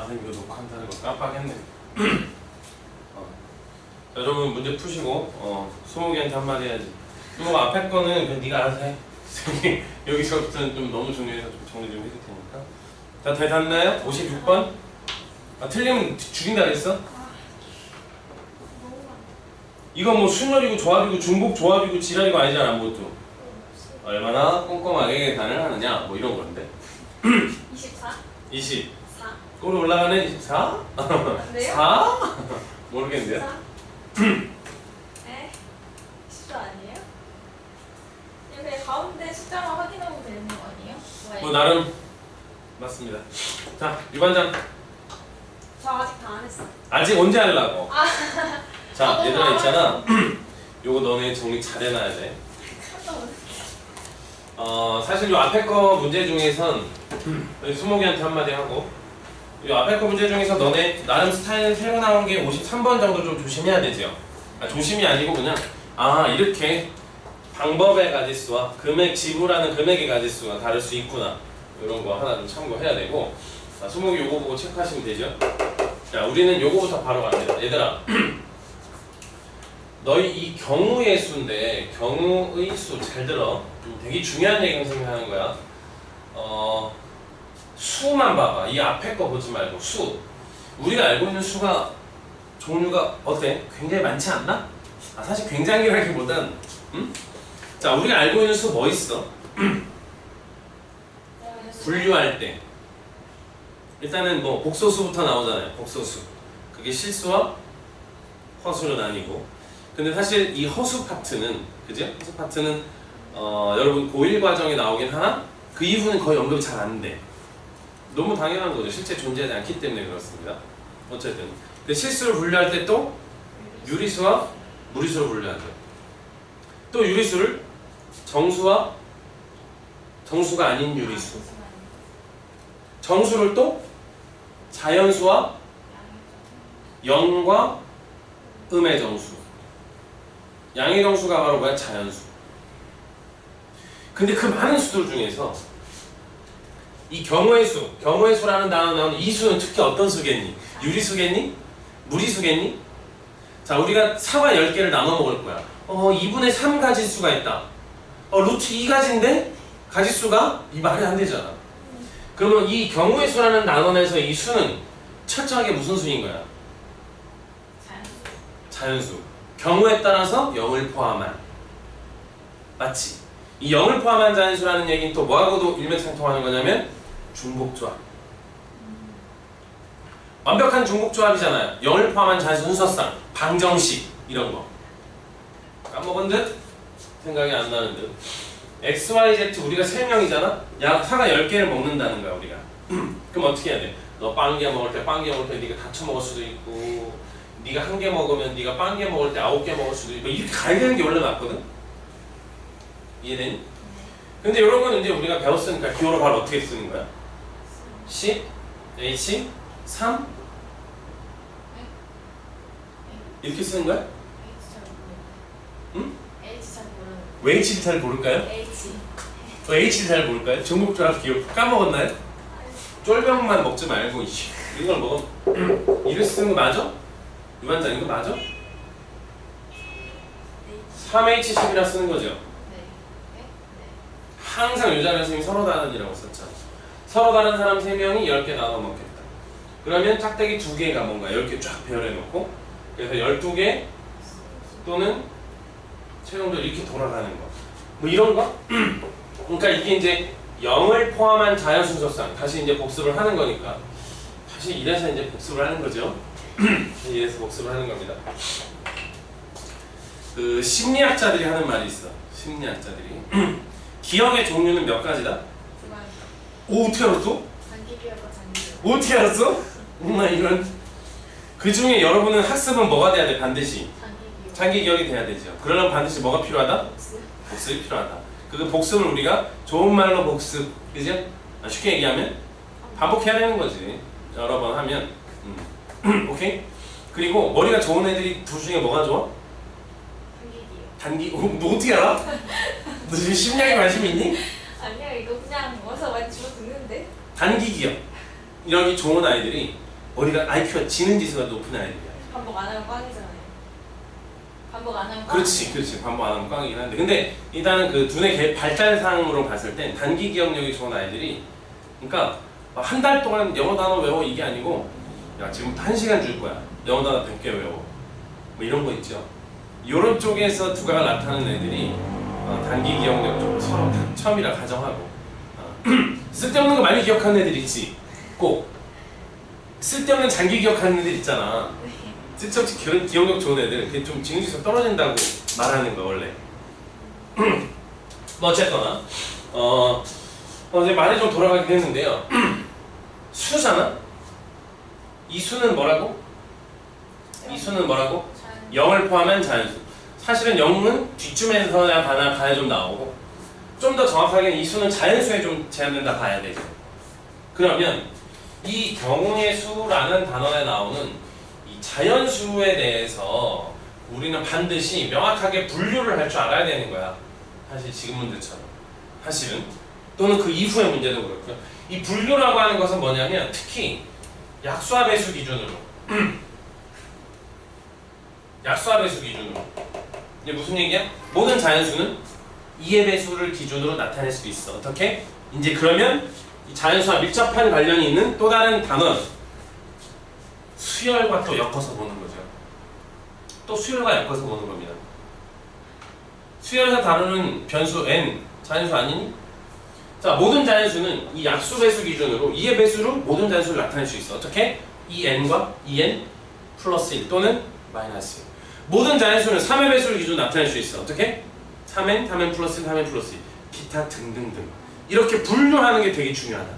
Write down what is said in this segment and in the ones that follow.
선생님 이거 녹화한다는 거 깜빡했네. 자, 여러분 문제 푸시고 수목이한테 한마디 해야지. 수목 앞에 거는 그냥 네가 알아서 해. 여기서부터는 좀 너무 중요해서 좀 정리 좀 해줄 테니까. 자, 다 됐나요? 56번? 틀리면 죽인다 그랬어? 이거 뭐 순열이고 조합이고 중복 조합이고 지랄이고 아니잖아. 아무것도. 얼마나 꼼꼼하게 계산을 하느냐 뭐 이런 건데. 24? 20. 4? 꼴 올라가는 24? 안 돼요? 4? 모르겠는데요? 4? 에? 10도 아니에요? 이렇게 가운데 숫자만 확인하고 되는 거 아니에요? 뭐 나름 맞습니다. 자, 유반장. 저 아직 다 안 했어. 아직 언제 하려고? 자, 너무 얘들아 많아요. 있잖아. 요거 너네 정리 잘 해놔야 돼. 사실 요 앞에 거 문제 중에선 수목이한테 한마디 하고, 요 앞에 거 문제 중에서 너네 나름 스타일 새로 나온 게 53번 정도 좀 조심해야 되죠. 조심이 아니고 그냥 이렇게 방법의 가지수와 지불하는 금액의 가지수가 다를 수 있구나, 이런 거 하나 좀 참고해야 되고. 자, 수목이 요거 보고 체크하시면 되죠. 자, 우리는 요거부터 바로 갑니다. 얘들아, 너희 이 경우의 수인데, 경우의 수 잘 들어. 되게 중요한 얘기 선생님이 하는 거야. 수만 봐봐. 이 앞에 거 보지 말고 수. 우리가 알고 있는 수가 종류가 어때? 굉장히 많지 않나? 사실 굉장히라기보단 자, 우리가 알고 있는 수 뭐 있어? 분류할 때 일단은 뭐 복소수부터 나오잖아요. 복소수. 그게 실수와 허수로 나뉘고. 근데 사실 이 허수 파트는, 그죠? 허수 파트는 여러분 고1 과정에 나오긴 하나 그 이후는 거의 언급이 잘 안 돼. 너무 당연한 거죠. 실제 존재하지 않기 때문에 그렇습니다. 어쨌든 근데 실수를 분류할 때 또 유리수와 무리수로 분류하죠. 또 유리수를 정수와 정수가 아닌 유리수, 정수를 또 자연수와 영과 음의 정수, 양의 정수가 바로 뭐야? 자연수. 근데 그 많은 수들 중에서 이 경우의 수라는 단어 나오는 이 수는 특히 어떤 수겠니? 유리수겠니? 무리수겠니? 자, 우리가 사과 10개를 나눠 먹을 거야. 2분의 3 가지수가 있다. 루트 2가지인데 가지수가? 이 말이 안 되잖아. 그러면 이 경우의 수라는 단원에서 이 수는 철저하게 무슨 수인 거야? 자연수. 경우에 따라서 0을 포함한. 맞지? 이 0을 포함한 자연수라는 얘기는 또 뭐하고도 일맥상통하는 거냐면 중복조합. 완벽한 중복조합이잖아요. 0을 포함한 자연수 순서상, 방정식 이런 거. 까먹은 듯? 생각이 안 나는 듯. X, Y, Z 우리가 3명이잖아? 사과 10개를 먹는다는 거야 우리가. 그럼 어떻게 해야 돼? 너 빵개 먹을 때 네가 다 처먹을 수도 있고, 네가 1개 먹으면 네가 빵개 먹을 때 9개 먹을 수도 있고, 이렇게 가야 되는 게 원래 맞거든? 이해되니? 근데 이런 거는 이제 우리가 배웠으니까 기호로 바로 어떻게 쓰는 거야? C, H, 3 이렇게 쓰는 거야? 응? 왜 H를 잘 모를까요? H를 잘 모를까요? 중복조합 기호 까먹었나요? 쫄병만 먹지 말고 이걸 먹어. 이를 쓰는 거 맞아? 유반장 이거 맞아? 3H10이라 쓰는 거죠? 항상 요자리 선생님이 서로 다른이라고 썼잖아. 서로 다른 사람 3명이 10개 나눠 먹겠다. 그러면 짝대기 2개가 뭔가 10개 쫙 배열해 놓고, 그래서 12개 또는 최종적으로 이렇게 돌아가는 거. 뭐 이런 거? 그러니까 이게 이제 0을 포함한 자연 순서상 다시 이제 복습을 하는 거니까, 다시 이래서 이제 복습을 하는 거죠. 이래서 복습을 하는 겁니다. 그 심리학자들이 하는 말이 있어. 심리학자들이 기억의 종류는 몇 가지다? 오, 어떻게 알았어? 어떻게 알았어? 이런. 그 중에 여러분은 학습은 뭐가 돼야 돼? 반드시 장기 기억이 돼야 되죠. 그러려면 반드시 뭐가 필요하다? 복습이 필요하다. 그 복습을 우리가 좋은 말로 복습, 그죠? 쉽게 얘기하면 반복해야 되는 거지. 여러 번 하면. 오케이? 그리고 머리가 좋은 애들이 둘 중에 뭐가 좋아? 단기. 너 어떻게 알아? 너 지금 심리학에 관심 있니? 아니야, 이거 그냥 와서 많이 주워 듣는데. 단기 기억. 이런 좋은 아이들이 머리가 IQ가 지능 지수가 높은 아이들이야. 반복 안 하면 꽝이잖아요. 반복 안 하면 꽝. 그렇지. 반복 안 하면 꽝이긴 한데. 근데 일단은 그 두뇌 발달상으로 봤을 땐 단기 기억력이 좋은 아이들이, 그러니까 한 달 동안 영어 단어 외워 이게 아니고, 야 지금부터 1시간 줄 거야. 영어 단어 100개 외워. 뭐 이런 거 있죠. 이런 쪽에서 두각을 나타내는 애들이 단기 기억력 좀 서로 처음이라 가정하고 쓸데없는 거 많이 기억하는 애들 있지. 꼭 쓸데없는 장기 기억하는 애들 있잖아. 쓸데없이 기억력 좋은 애들 그게 좀 지능지수가 떨어진다고 말하는 거 원래. 뭐 어쨌거나 이제 말이 좀 돌아가긴 했는데요. 수잖아? 이 수는 뭐라고? 이 수는 뭐라고? 0을 포함한 자연수. 사실은 0은 뒷줄에서야 가야 좀 나오고, 좀 더 정확하게는 이 수는 자연수에 좀 제한된다 봐야 되죠. 그러면 이 경우의 수라는 단어에 나오는 이 자연수에 대해서 우리는 반드시 명확하게 분류를 할 줄 알아야 되는 거야. 사실 지금 문제처럼. 사실은. 또는 그 이후의 문제도 그렇고요. 이 분류라고 하는 것은 뭐냐면 특히 약수와 배수 기준으로 약수와 배수 기준으로 이게 무슨 얘기야? 모든 자연수는 2의 배수를 기준으로 나타낼 수 있어. 어떻게? 이제 그러면 이 자연수와 밀접한 관련이 있는 또 다른 단원 수열과 또 엮어서 보는 거죠. 또 수열과 엮어서 보는 겁니다. 수열에서 다루는 변수 n 자연수 아니니? 자, 모든 자연수는 이 약수 배수 기준으로 2의 배수로 모든 자연수를 나타낼 수 있어. 어떻게? 2n과 2n 플러스 1 또는 마이너스 1. 모든 자연수는 3의 배수를 기준으로 나타낼 수 있어. 어떻게? 3n, 3n 플러스 1, 3n 플러스 1 기타 등등등. 이렇게 분류하는 게 되게 중요하다.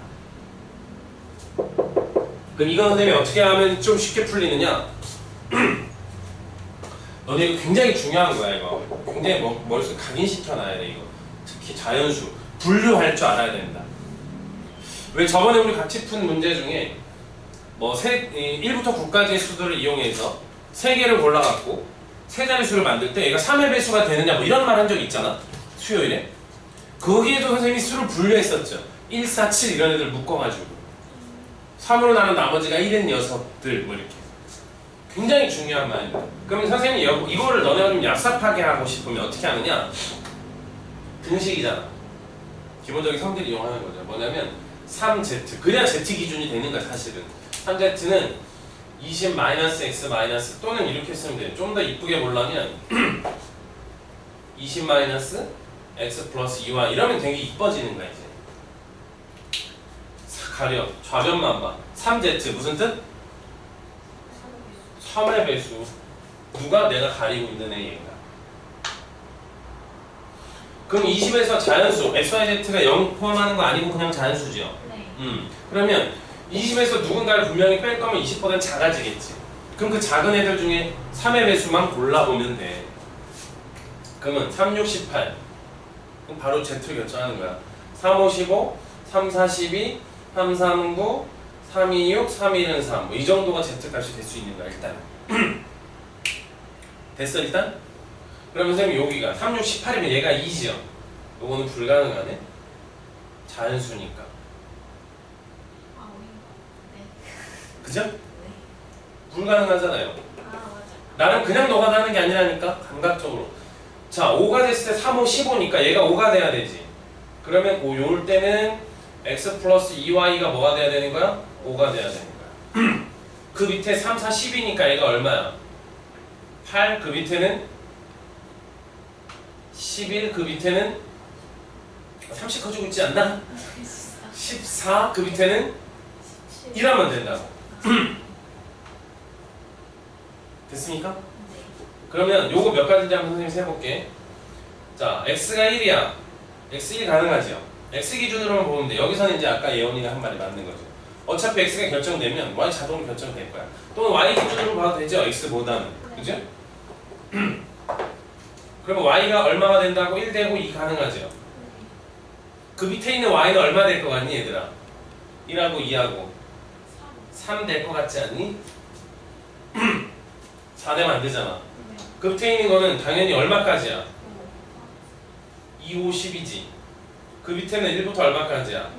그럼 이건 선생님이 어떻게 하면 좀 쉽게 풀리느냐? 너네 이거 굉장히 중요한 거야. 이거 굉장히 머릿속에 각인시켜놔야 돼. 이거 특히 자연수 분류할 줄 알아야 된다. 왜 저번에 우리 같이 푼 문제 중에 뭐 1부터 9까지의 수들을 이용해서 3개를 골라갖고 세 자릿수를 만들 때 얘가 3의 배수가 되느냐 뭐 이런 말 한 적 있잖아. 수요일에. 거기에도 선생님이 수를 분류했었죠. 1, 4, 7 이런 애들 묶어가지고 3으로 나눈 나머지가 1인 녀석들 뭐 이렇게. 굉장히 중요한 말입니다. 그러면 선생님이 이거를 너네가 좀 얍삽하게 하고 싶으면 어떻게 하느냐? 등식이잖아. 기본적인 성질을 이용하는 거죠. 뭐냐면 3z. 그래야 z 기준이 되는 거야 사실은. 3z는 20-x- 또는 이렇게 쓰면 돼요. 좀 더 이쁘게 보려면 20-x 플러스 2y 이러면 되게 이뻐지는 거야 이제. 가려. 좌변만 봐. 3z 무슨 뜻? 3의 배수. 누가 내가 가리고 있는 애인가. 그럼 20에서 자연수 xyz가 0 포함하는 거 아니고 그냥 자연수죠? 네. 그러면 20에서 누군가를 분명히 뺄 거면 20보다는 작아지겠지. 그럼 그 작은 애들 중에 3의 배수만 골라보면 돼. 그러면 3, 6, 18 그럼 바로 Z를 결정하는 거야. 3, 5, 15 3, 4, 12 3, 3, 9 3, 2, 6 3, 1은 3 뭐 이 정도가 Z값이 될 수 있는 거야 일단. 됐어 일단? 그러면 선생님 여기가 3, 6, 18이면 얘가 2죠. 요거는 불가능하네. 자연수니까. 아, 네. 그죠? 네. 불가능하잖아요. 아, 맞아. 나는 그냥 노가다하는 게 아니라니까. 감각적으로. 자 5가 됐을 때 3, 5, 15니까 얘가 5가 돼야 되지. 그러면 요럴 때는 x 플러스 2y가 뭐가 돼야 되는 거야? 5가 돼야 되는 거야. 그 밑에 3, 4, 10이니까 얘가 얼마야? 8, 그 밑에는 11, 그 밑에는 30 커지고 있지 않나? 14, 그 밑에는 1하면 된다고. 됐습니까? 네. 그러면 요거 몇 가지인지 한번 선생님 세볼게. 자, x가 1이야. x1 가능하죠? x 기준으로만 보면 돼. 여기서는 이제 아까 예원이가 한 말이 맞는 거죠. 어차피 x가 결정되면 y 자동으로 결정될 거야. 또는 y 기준으로 봐도 되죠? x보다는. 그죠? 그러면 y가 얼마가 된다고? 1 되고 2 가능하죠? 그 밑에 있는 y는 얼마 될 것 같니 얘들아? 1하고 2하고 3 될 것 같지 않니? 4 되면 안 되잖아. 그 밑에 있는 거는 당연히 얼마까지야? 2, 5, 10이지. 그 밑에는 1부터 얼마까지야?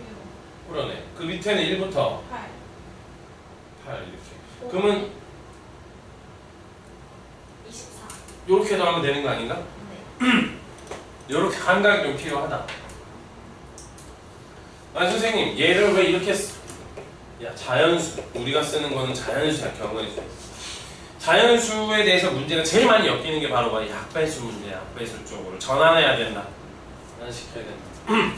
그러네. 그 밑에는 1부터 8. 8 이렇게. 그러면 24. 이렇게 더하면 되는 거 아닌가? 네. 이렇게 감각이 좀 필요하다. 아 선생님 얘를 왜 이렇게 야 자연수 우리가 쓰는 거는 자연수야 경우의 수. 자연수에 대해서 문제가 제일 많이 엮이는 게 바로 약배수 문제야. 약배수 쪽으로 전환해야 된다. 전환시켜야 된다.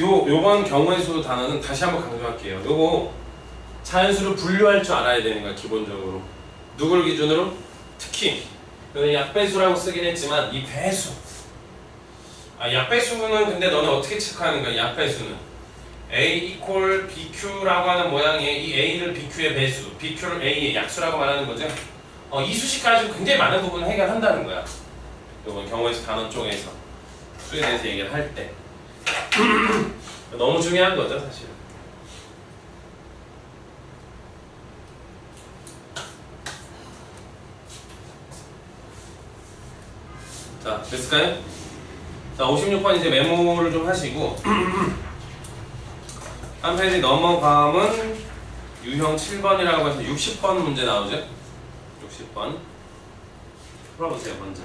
요번 경우의 수 단어는 다시 한번 강조할게요. 요거 자연수를 분류할 줄 알아야 되는 거야 기본적으로. 누굴 기준으로? 특히 약배수라고 쓰긴 했지만 이 배수. 약배수는 근데 너는 어떻게 체크하는 거야? 약배수는 A equal BQ라고 하는 모양의 이 A를 BQ의 배수, BQ를 A의 약수라고 말하는 거죠. 이 수식 가지고 굉장히 많은 부분을 해결한다는 거야. 요번 경우의 수 단어 쪽에서 수에 대해서 얘기를 할 때. 너무 중요한 거죠 사실. 자 됐을까요? 자 56번 이제 메모를 좀 하시고 한 페이지 넘어가면 유형 7번이라고 해서 60번 문제 나오죠. 60번 풀어보세요 먼저.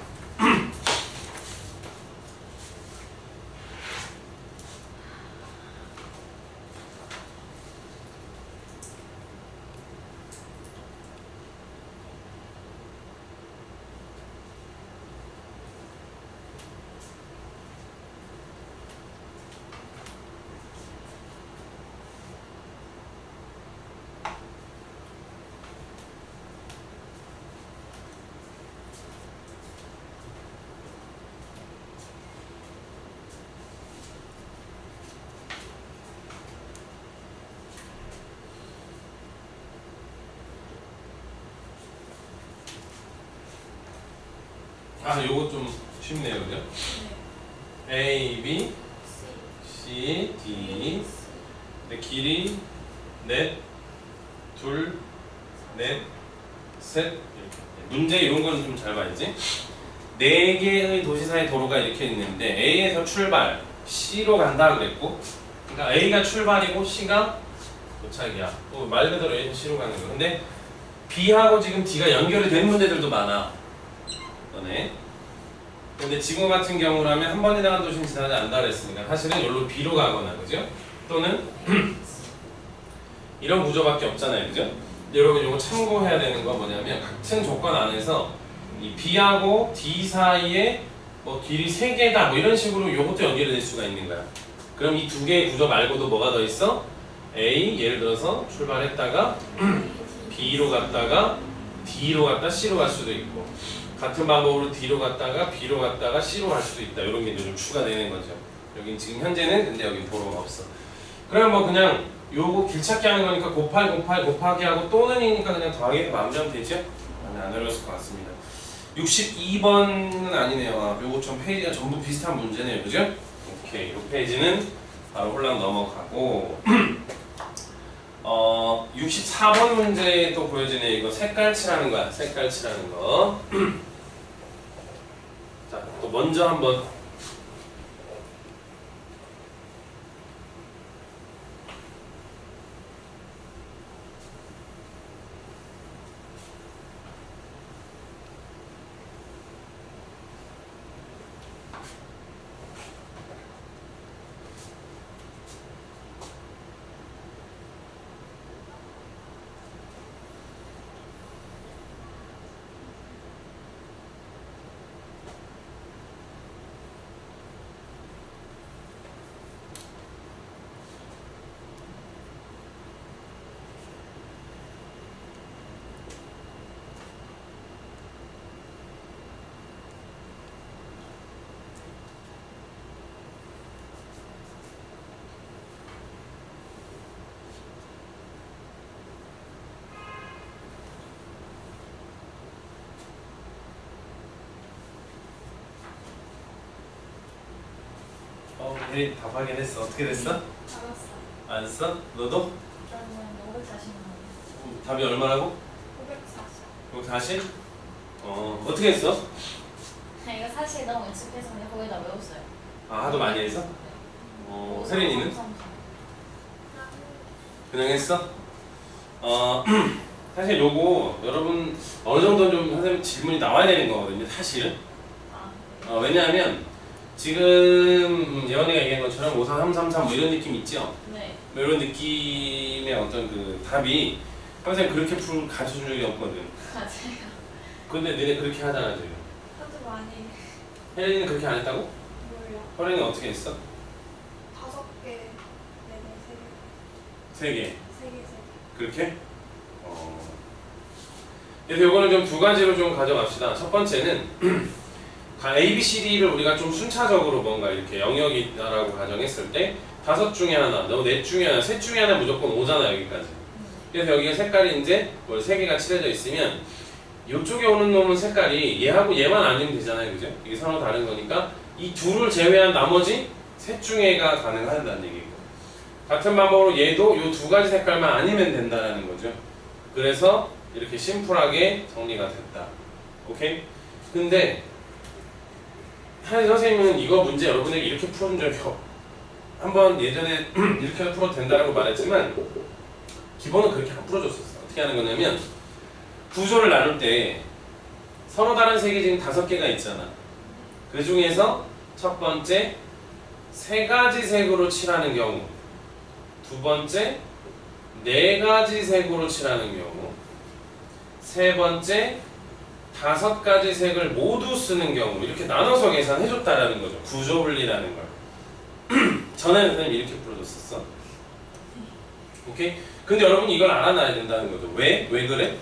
요거 좀 쉽네요, 그죠? 네. A, B, C, D. 근데 길이 넷, 둘, 넷, 셋 이렇게. 문제 이런 거는 좀 잘 봐야지. 네 개의 도시사의 도로가 이렇게 있는데 A에서 출발, C로 간다 그랬고, 그러니까 A가 출발이고 C가 도착이야. 또 말 그대로 A에서 C로 가는 거. 근데 B하고 지금 D가 연결이 된 문제들도 많아. 너네. 근데 지금 같은 경우라면 한 번에 나간 도시는 지나지 않는다 그랬으니까 사실은 여기로 B로 가거나 그죠? 또는 이런 구조밖에 없잖아요, 그죠? 여러분 이거 참고해야 되는 거 뭐냐면 같은 조건 안에서 이 B하고 D 사이에 뭐 길이 3개다 뭐 이런 식으로 이것도 연결이 될 수가 있는 거야. 그럼 이 두 개의 구조 말고도 뭐가 더 있어? A 예를 들어서 출발했다가 B로 갔다가 D로 갔다 C로 갈 수도 있고 같은 방법으로 D로 갔다가 B로 갔다가 C로 갈 수도 있다. 이런 게 이제 좀 추가되는 거죠. 여긴 지금 현재는 근데 여기 도로가 없어. 그럼 뭐 그냥 요거 길찾기 하는 거니까 곱하기 하고 또는이니까 그냥 더하기 마음대로 되죠? 안 어려웠을 것 같습니다. 62번은 아니네요. 요거 좀 페이지가 전부 비슷한 문제네요. 그죠? 오케이. 요 페이지는 바로 홀랑 넘어가고 64번 문제에 또 보여지네. 이거 색깔칠하는 거야. 색깔칠하는 거. 자, 또 먼저 한번 혜리 답하긴 했어. 어떻게 됐어? 알았어. 안 써? 너도? 저는 540만 답이 얼마라고? 540. 540? 어떻게 했어? 이거 사실 너무 익숙해서 그냥 거기다 외웠어요. 아, 하도 많이 해서? 세린이는? 그냥 했어? 사실 요거 여러분 어느 정도 좀 선생님 질문이 나와야 되는 거거든요, 사실은. 왜냐하면 지금 예원이가 얘기한 것처럼 54333 뭐 이런 느낌 있죠? 네. 뭐 이런 느낌의 어떤 그 답이 평생 그렇게 가르쳐 준 적이 없거든. 맞아요. 근데 너네 그렇게 하잖아, 지금. 하도 많이. 혜린이는 그렇게 안 했다고? 몰라. 혜린이는 어떻게 했어? 5개, 4개, 3개. 3개, 3개. 그렇게? 그래서 요거는 좀 두 가지로 좀 가져갑시다. 첫 번째는 A, B, C, D를 우리가 좀 순차적으로 뭔가 이렇게 영역이 있다라고 가정했을 때 5 중에 하나, 너 4 중에 하나, 3 중에 하나 무조건 오잖아, 여기까지. 그래서 여기가 색깔이 이제 뭐 3개가 칠해져 있으면 이쪽에 오는 놈은 색깔이 얘하고 얘만 아니면 되잖아요, 그죠? 이게 서로 다른 거니까 이 둘을 제외한 나머지 3 중에가 가능하다는 얘기고, 같은 방법으로 얘도 이 2가지 색깔만 아니면 된다는 거죠. 그래서 이렇게 심플하게 정리가 됐다. 오케이? 근데 한희 선생님은 이거 문제 여러분에게 이렇게 풀어준 적이 한번 예전에 이렇게 풀어도 된다고 말했지만 기본은 그렇게 안 풀어줬었어. 어떻게 하는 거냐면 구조를 나눌 때 서로 다른 색이 지금 5개가 있잖아. 그 중에서 첫 번째 3가지 색으로 칠하는 경우, 두 번째 4가지 색으로 칠하는 경우, 세 번째 5가지 색을 모두 쓰는 경우, 이렇게 나눠서 계산해줬다라는 거죠. 구조 분리라는 걸. 전에는 선생님이 이렇게 풀어줬었어. 오케이? 근데 여러분이 이걸 알아놔야 된다는 거죠. 왜? 왜 그래?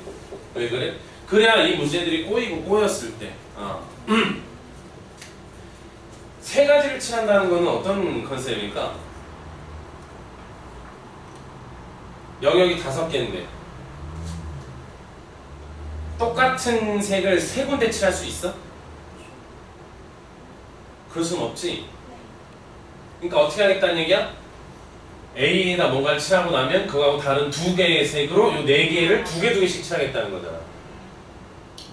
왜 그래? 그래야 이 문제들이 꼬이고 꼬였을 때 3가지를 칠한다는 거는 어떤 컨셉일까? 영역이 5개인데 똑같은 색을 3군데 칠할 수 있어? 그럴 순 없지. 그러니까 어떻게 하겠다는 얘기야? A에다 뭔가를 칠하고 나면 그거하고 다른 2개의 색으로 요 4개를 2개씩 칠하겠다는 거잖아.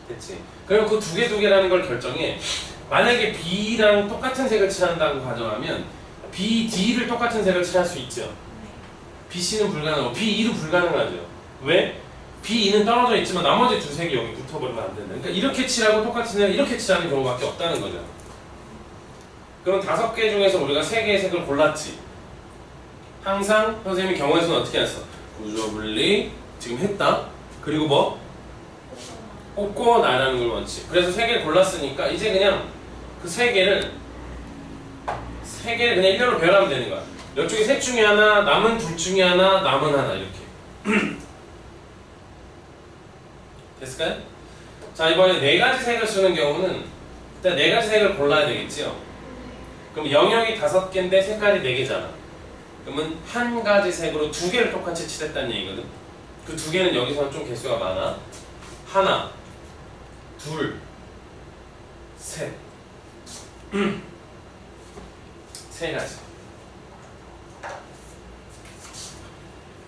됐지? 그럼 그 2개라는 걸 결정해. 만약에 B랑 똑같은 색을 칠한다고 가정하면 B, D를 똑같은 색을 칠할 수 있죠. B, C는 불가능하고 B, E도 불가능하죠. 왜? B, E는 떨어져 있지만 나머지 2색이 여기 붙어버리면 안 된다. 그러니까 이렇게 칠하고 똑같은 색을 이렇게 칠하는 경우밖에 없다는 거죠. 그럼 5개 중에서 우리가 3개의 색을 골랐지. 항상 선생님이 경우에서는 어떻게 했어? 구조 분리 지금 했다. 그리고 뭐? 꽂고 나라는 걸 원칙. 그래서 3개를 골랐으니까 이제 그냥 그 3개를 그냥 일렬로 배열하면 되는 거야. 이쪽에 셋 중에 하나, 남은 2 중에 하나, 남은 하나 이렇게. 됐을까요? 자, 이번에 4가지 색을 쓰는 경우는 일단 4가지 색을 골라야 되겠지요. 그럼 영역이 5개인데 색깔이 4개잖아. 그러면 1가지 색으로 2개를 똑같이 칠했다는 얘기거든. 그 2개는 여기서는 좀 개수가 많아. 하나, 둘, 셋. 3가지.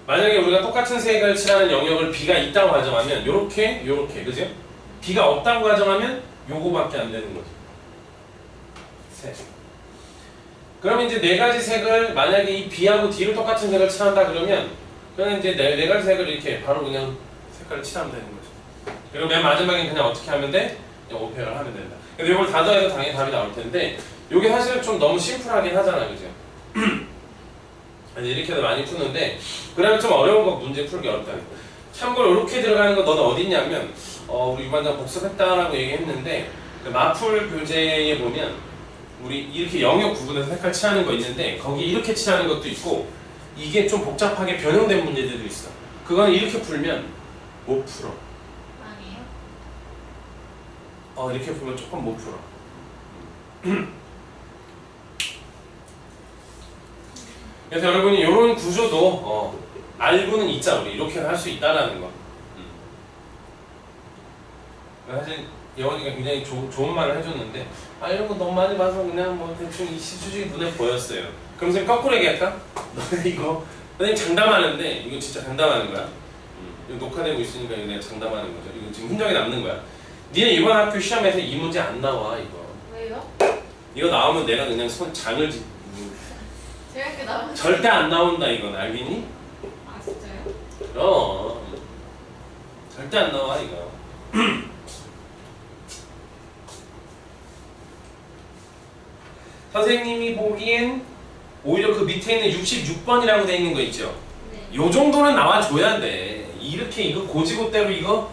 만약에 우리가 똑같은 색을 칠하는 영역을 B가 있다고 가정하면 요렇게, 그죠? B가 없다고 가정하면 요거밖에 안 되는 거지. 셋. 그럼 이제 4가지 색을 만약에 이 B하고 D를 똑같은 색을 칠한다 그러면 그냥 이제 4가지 색을 이렇게 바로 그냥 색깔을 칠하면 되는 거죠. 그리고 맨 마지막엔 그냥 어떻게 하면 돼? 그냥 오페어를 하면 된다. 근데 이걸 다 더해서 당연히 답이 나올 텐데 요게 사실 좀 너무 심플하긴 하잖아, 그죠? 이렇게도 많이 푸는데 그러면 좀 어려운 거 문제 풀기 어렵다. 참고로 이렇게 들어가는 거 너는 어디 있냐면 우리 유반장 복습했다라고 얘기했는데 그 마풀 교재에 보면 우리 이렇게 영역 부분에서 색깔 칠하는 거 있는데 거기 이렇게 칠하는 것도 있고 이게 좀 복잡하게 변형된 문제들도 있어. 그거는 이렇게 풀면 못 풀어. 아니에요? 이렇게 풀면 조금 못 풀어. 그래서 여러분이 이런 구조도 알고는 있자. 우리 이렇게 할 수 있다라는 거. 사실 예원이가 굉장히 좋은 말을 해줬는데 이런 거 너무 많이 봐서 그냥 뭐 대충 이 수직이 눈에 보였어요. 그럼 선생님 거꾸로 얘기할까? 너네 이거 선생님 장담하는데 이거 진짜 장담하는 거야. 이거 녹화되고 있으니까 이거 내가 장담하는 거죠. 이거 지금 흔적이 남는 거야. 니네 이번 학교 시험에서 이 문제 안 나와 이거. 왜요? 이거 나오면 내가 그냥 장을 저희 학교 나오면 절대 안 나온다 이건 알겠니? 아 진짜요? 그럼 절대 안 나와 이거. 선생님이 보기엔 오히려 그 밑에 있는 66번이라고 돼 있는 거 있죠? 네. 요 정도는 나와줘야 돼. 이렇게 이거 고지고대로 이거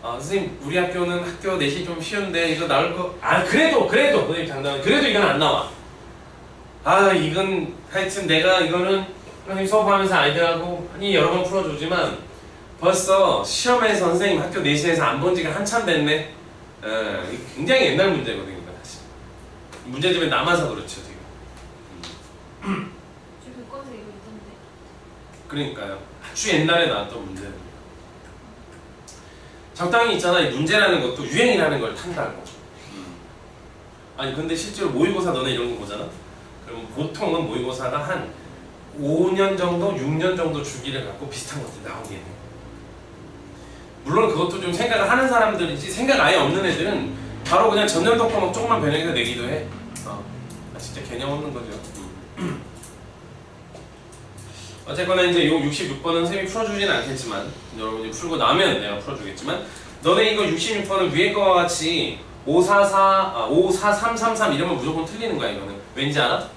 선생님 우리 학교는 학교 내시 좀 쉬운데 이거 나올 거 그래도 선생님 장담해 그래도 이건 안 나와. 이건 하여튼 내가 이거는 선생님 수업하면서 아이들하고 많이 여러 번 풀어주지만 벌써 시험에서 선생님 학교 내신에서 안 본 지가 한참 됐네. 이거 굉장히 옛날 문제거든요. 사실 문제집에 남아서 그렇죠 지금. 저 교과서 이거 있던데. 그러니까요. 아주 옛날에 나왔던 문제입니다. 적당히 있잖아. 이 문제라는 것도 유행이라는 걸 탄다고. 아니 근데 실제로 모의고사 너네 이런 거 보잖아. 그러면 보통은 모의고사가 한 5년 정도, 6년 정도 주기를 갖고 비슷한 것들이 나오게 돼요. 물론 그것도 좀 생각을 하는 사람들이지 생각 아예 없는 애들은 바로 그냥 전년도科目조금만 변형해서 내기도 해. 진짜 개념 없는 거죠. 어쨌거나 이제 요 66번은 쌤이 풀어주진 않겠지만 여러분이 풀고 나면 내가 풀어주겠지만 너네 이거 66번은 위에 거와 같이 54333 이러면 무조건 틀리는 거야 이거는. 왠지 알아?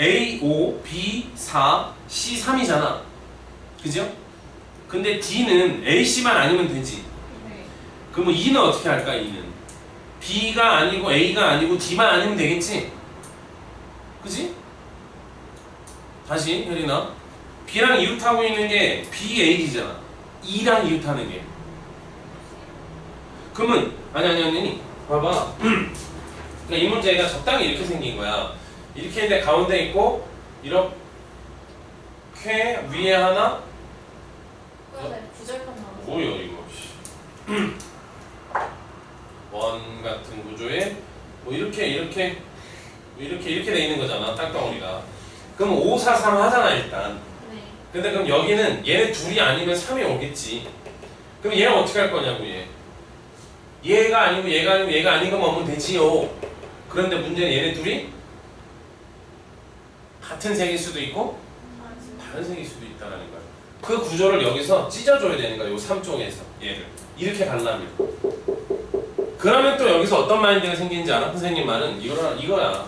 A, 5, B, 4, C, 3이잖아. 그죠? 근데 D는 A, C만 아니면 되지. 네. 그러면 E는 어떻게 할까? E는 B가 아니고 A가 아니고 D만 아니면 되겠지? 그지? 다시 혜린아 B랑 이웃하고 있는 게 B, A이잖아. E랑 이웃하는 게 그러면 아니 봐봐. 그러니까 이 문제가 적당히 이렇게 생긴 거야. 이렇게 있는데 가운데 있고 이렇게 위에 하나 네, 구절만 나와. 뭐야 이거 원 같은 구조에 뭐 이렇게 돼 있는 거잖아. 땅덩어리가. 그럼 5, 4, 3 하잖아 일단. 네. 근데 그럼 여기는 얘네 둘이 아니면 3이 오겠지. 그럼 얘는 어떻게 할 거냐고 얘가 아니고 얘가 아닌 것만 오면 되지요. 그런데 문제는 얘네 둘이 같은 색일 수도 있고 다른 색일 수도 있다는 거야. 그 구조를 여기서 찢어줘야 되는 거야. 요 3쪽에서 얘를 이렇게 가려면. 그러면 또 여기서 어떤 마인드가 생기는지 알아? 선생님 말은 이거야.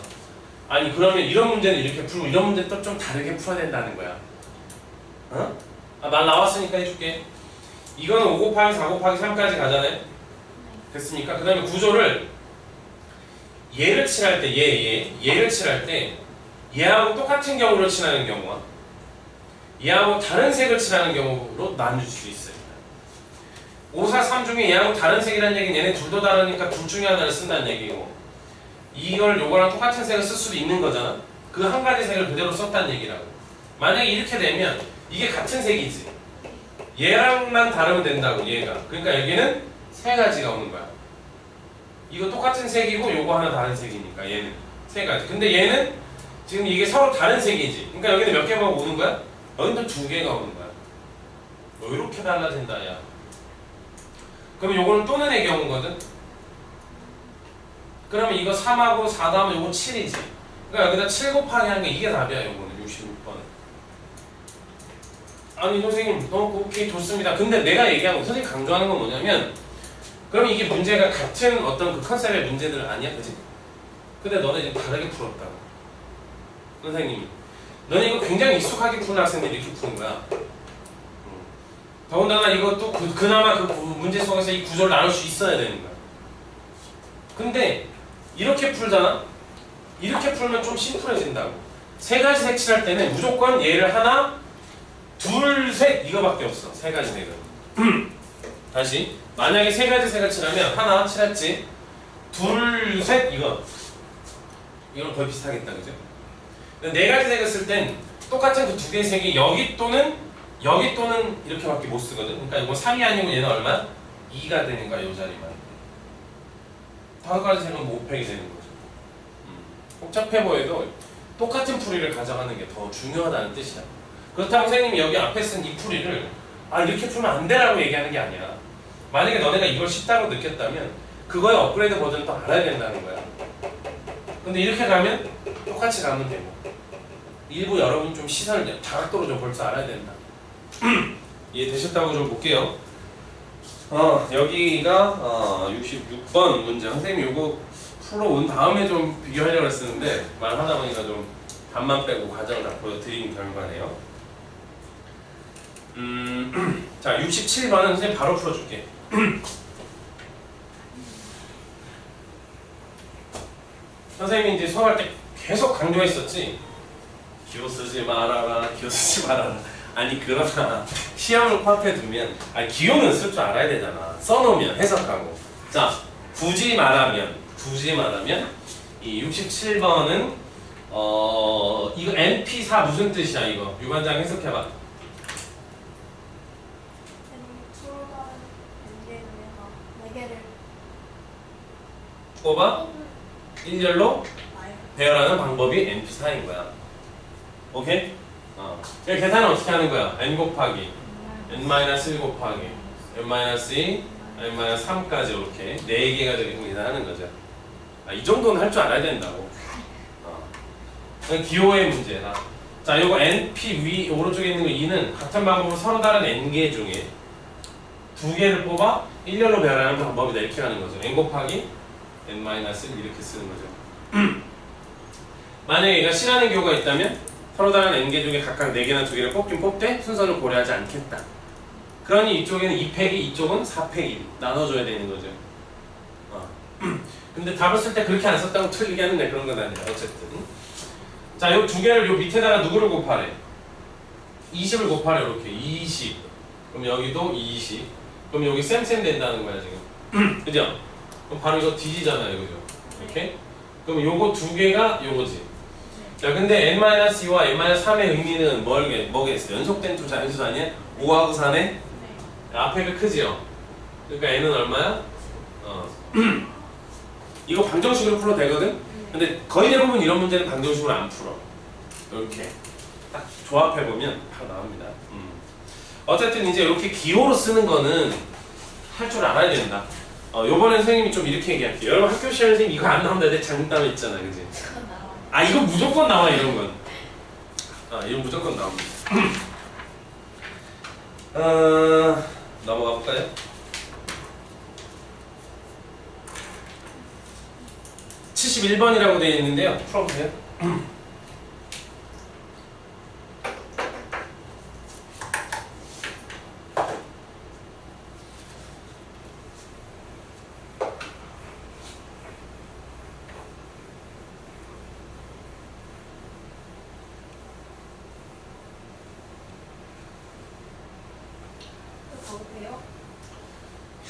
아니 그러면 이런 문제는 이렇게 풀고 이런 문제는 또 좀 다르게 풀어야 된다는 거야. 말 나왔으니까 해줄게. 이거는 5 곱하기 4 곱하기 3까지 가잖아요. 됐습니까? 그 다음에 구조를 얘를 칠할 때 얘를 칠할 때 얘하고 똑같은 경우를 칠하는 경우와 얘하고 다른 색을 칠하는 경우로 나눌 수 있어요. 5, 4, 3 중에 얘하고 다른 색이라는 얘기는 얘네 둘도 다르니까 둘 중에 하나를 쓴다는 얘기고 이걸 요거랑 똑같은 색을 쓸 수도 있는 거잖아. 그 한 가지 색을 그대로 썼다는 얘기라고. 만약에 이렇게 되면 이게 같은 색이지. 얘랑만 다르면 된다고 얘가. 그러니까 여기는 세 가지가 오는 거야. 이거 똑같은 색이고 요거 하나 다른 색이니까 얘는 세 가지. 근데 얘는 지금 이게 서로 다른 색이지. 그러니까 여기는 몇 개가 오는 거야? 여기는 두 개가 오는 거야. 이렇게 달라진다 야. 그럼 요거는 또 는의 경우거든. 그러면 이거 3하고 4 다음에 요거 7이지. 그러니까 여기다 7 곱하기 하는 게 이게 답이야 요거는 66번은. 아니 선생님 오케이 좋습니다. 근데 내가 얘기하고 선생님 강조하는 건 뭐냐면 그럼 이게 문제가 같은 어떤 그 컨셉의 문제들 아니야 그치? 근데 너네 지금 다르게 풀었다고. 선생님이 너네 이거 굉장히 익숙하게 푸는 학생들이 이렇게 푸는 거야. 더군다나 이것도 그나마 그 문제 속에서 이 구조를 나눌 수 있어야 되는 거야. 근데 이렇게 풀잖아? 이렇게 풀면 좀 심플해진다고. 세 가지 색 칠할 때는 무조건 얘를 하나, 둘, 셋 이거밖에 없어. 세 가지 색은. 다시 만약에 세 가지 색을 칠하면 하나 칠했지. 둘, 셋 이거. 이거랑 거의 비슷하겠다 그죠? 근데 네 가지 색을 쓸 땐 똑같은 그 두 개의 색이 여기 또는 이렇게밖에 못 쓰거든. 그러니까 이거 3이 아니고 얘는 얼마? 2가 되는 거야 요 자리만. 다섯가지 세면 5팩이 되는 거죠. 복잡해 보여도 똑같은 풀이를 가져가는 게 더 중요하다는 뜻이야. 그렇다고 선생님이 여기 앞에 쓴 이 풀이를 이렇게 풀면 안 되라고 얘기하는 게 아니야. 만약에 너네가 이걸 쉽다고 느꼈다면 그거의 업그레이드 버전을 또 알아야 된다는 거야. 근데 이렇게 가면 똑같이 가면 되고 일부 여러분이 좀 시선을 다각도로 좀 볼 줄 알아야 된다. 이해되셨다고 좀 볼게요. 여기가 66번 문제. 선생님이 요거 풀어온 다음에 좀 비교하려고 했었는데 말하다 보니까 좀 답만 빼고 과정을 다 보여드린 결과네요. 자, 67번은 선생님 바로 풀어줄게. 선생님이 이제 수업할 때 계속 강조했었지. 기호 쓰지 말아라, 기호 쓰지 말아라. 아니 그러나 시험을 코앞에 두면 기호는 쓸 줄 알아야 되잖아. 써놓으면 해석하고. 자, 굳이 말하면 이 67번은 이거 NP4 무슨 뜻이야 이거? 유관장 해석해봐. 뽑아 일렬로 배열하는 방법이 NP4인 거야. 오케이? 이렇게 계산은 어떻게 하는 거야? n 곱하기 n-1 곱하기 n-2 n-3까지 이렇게 4개가 되게 계산하는 거죠. 이 정도는 할 줄 알아야 된다고. 기호의 문제다. 자, 요거 NP 위 오른쪽에 있는 거 2는 같은 방법으로 서로 다른 n개 중에 2개를 뽑아 일렬로 배열하는 방법이다. 이렇게 하는 거죠. n 곱하기 n-1 이렇게 쓰는 거죠. 만약에 얘가 C라는 기호가 있다면 서로 다른 n개 중에 각각 4개나 2개를 뽑긴 뽑되 순서를 고려하지 않겠다. 그러니 이쪽에는 2팩이 이쪽은 4팩이 나눠줘야 되는 거죠. 근데 답을 쓸 때 그렇게 안 썼다고 틀리게 하는 데 그런 건 아니야. 어쨌든 자, 요 2개를 요 밑에다가 누구를 곱하래? 20을 곱하래. 이렇게 20. 그럼 여기도 20. 그럼 여기 쌤쌤 된다는 거야 지금. 그죠? 그럼 바로 이거 뒤지잖아요. 그죠? 이렇게. 그럼 요거 2개가 요거지. 자, 근데 n-2와 n-3의 의미는 뭐겠어? 연속된 두 자연수 아니야? 5하고 4네? 앞에가 크지요? 그러니까 n은 얼마야? 이거 방정식으로 풀어도 되거든? 근데 거의 대부분 이런 문제는 방정식으로 안 풀어. 이렇게 딱 조합해보면 바로 나옵니다. 어쨌든 이제 이렇게 기호로 쓰는 거는 할 줄 알아야 된다. 요번엔 선생님이 좀 이렇게 얘기할게요. 여러분 학교 시험에 선생님 이거 안 나온다 내 장담 있잖아. 그지? 이거 무조건 나와 이런 건. 이건 무조건 나옵니다. 넘어가 볼까요? 71번이라고 되어 있는데요. 풀어보세요.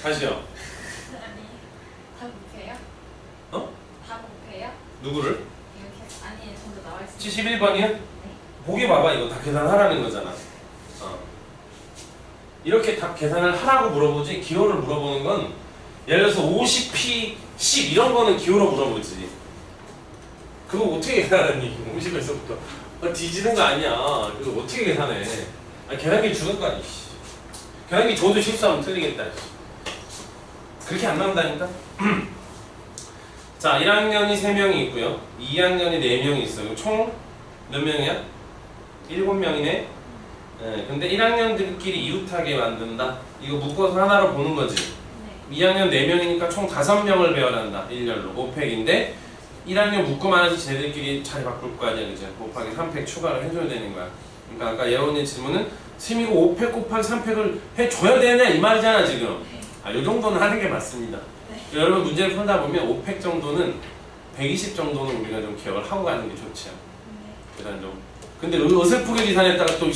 다시요. 아니, 다 못해요? 다 못해요? 누구를? 이렇게 아니 전부 나와 있어요. 71번이요? 보기 봐봐. 이거 다 계산하라는 거잖아. 이렇게 다 계산을 하라고 물어보지 기호를 물어보는 건 예를 들어서 50p 10 이런 거는 기호로 물어보지. 그거 어떻게 계산하니? 50에서부터 뒤지는 거 아니야. 그거 어떻게 계산해? 계산기 주는 거 아니. 계산기 줘도 실수하면 틀리겠다. 그렇게 안 나온다니까? 자, 1학년이 3명이 있고요. 2학년이 4명이 있어요. 총 몇 명이야? 7명이네? 근데 1학년들끼리 이웃하게 만든다. 이거 묶어서 하나로 보는 거지. 2학년 4명이니까 총 5명을 배열한다. 1열로 5팩인데 1학년 묶고만 해서 쟤네들끼리 자리 바꿀 거 아니야. 그죠? 곱하기 3팩 추가를 해줘야 되는 거야. 그러니까 아까 예원이 질문은 스미고 5팩 곱하기 3팩을 해줘야 되냐 이 말이잖아 지금. 이 정도는 하는 게 맞습니다. 여러분 문제를 풀다 보면 5팩 정도는 120 정도는 우리가 좀 기억을 하고 가는 게 좋죠. 계산 좀. 근데 어설프게 계산했다가 또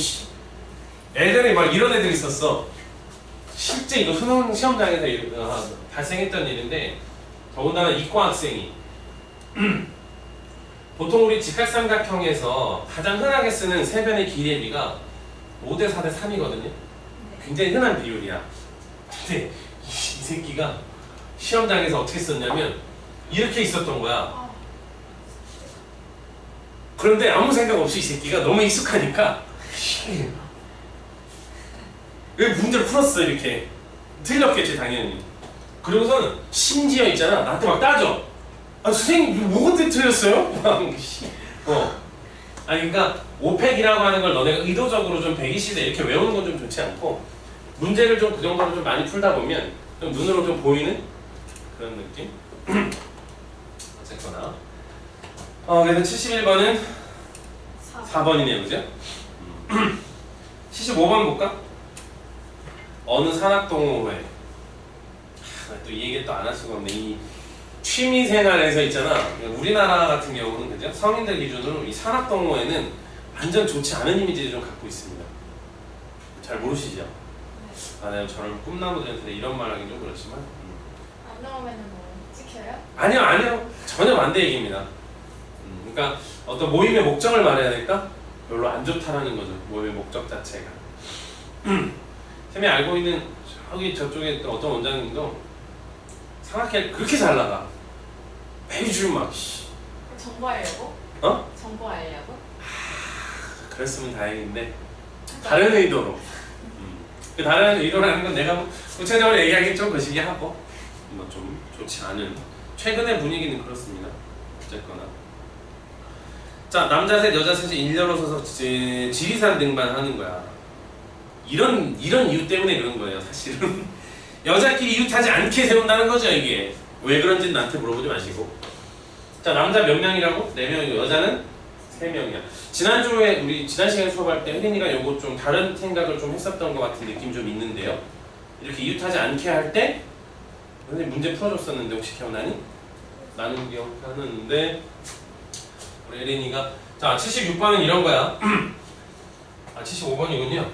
예전에 막 이런 애들 있었어. 실제 이거 수능 시험장에서 발생했던 일인데 더군다나 이과 학생이 보통 우리 직각삼각형에서 가장 흔하게 쓰는 세변의 길이의 비가 5대 4대 3이거든요. 굉장히 흔한 비율이야. 근데 이 새끼가 시험장에서 어떻게 썼냐면 이렇게 있었던 거야. 아, 그런데 아무 생각 없이 이 새끼가 너무 익숙하니까 왜 문제를 풀었어 이렇게. 틀렸겠지 당연히. 그리고서는 심지어 있잖아 나한테 막 따져. 아 선생님 뭐가 틀렸어요? 아니 그러니까 오펙이라고 하는 걸 너네가 의도적으로 좀 120에 이렇게 외우는 건 좀 좋지 않고 문제를 좀 그 정도로 좀 많이 풀다 보면 좀 눈으로 좀 보이는 그런 느낌? 어쨌거나 그래서 71번은 4번이네요 그죠? 75번 볼까? 어느 산악동호회 또 이 얘기 또 안 할 수가 없네. 이 취미생활에서 있잖아 우리나라 같은 경우는 그죠? 성인들 기준으로 이 산악동호회는 완전 좋지 않은 이미지를 좀 갖고 있습니다. 잘 모르시죠? 내가 저런 꿈나무들한테 이런 말 하긴 좀 그렇지만 안 나오면은 뭐 찍혀요? 아니요 전혀 반대 얘기입니다. 그러니까 어떤 모임의 목적을 말해야 될까? 별로 안 좋다라는 거죠. 모임의 목적 자체가. 쌤이 알고 있는 저기 저쪽에 또 어떤 원장님도 산악회 그렇게 잘 나가. 매주 막 정보하려고? 어? 정보하려고? 그랬으면 다행인데 다른 의도로. 그 다른 의도라는 건 내가 뭐 구체적으로 얘기하기 좀 거시기 하고 뭐 좀 좋지 않은 최근의 분위기는 그렇습니다. 어쨌거나 자 남자 셋 여자 셋이 일렬로 서서 지리산 등반하는 거야. 이런 이유 때문에 그런 거예요 사실은. 여자끼리 이웃하지 않게 세운다는 거죠 이게. 왜 그런지는 나한테 물어보지 마시고. 자 남자 몇 명이라고? 4명이고 여자는 3명이야. 지난주에 우리 지난 시간에 수업할 때 혜린이가 요거 좀 다른 생각을 좀 했었던 것 같은 느낌 좀 있는데요. 이렇게 이웃하지 않게 할 때 선생님 문제 풀어줬었는데 혹시 기억나니? 나는 기억하는데 우리 혜린이가 자 76번은 이런 거야. 75번이군요.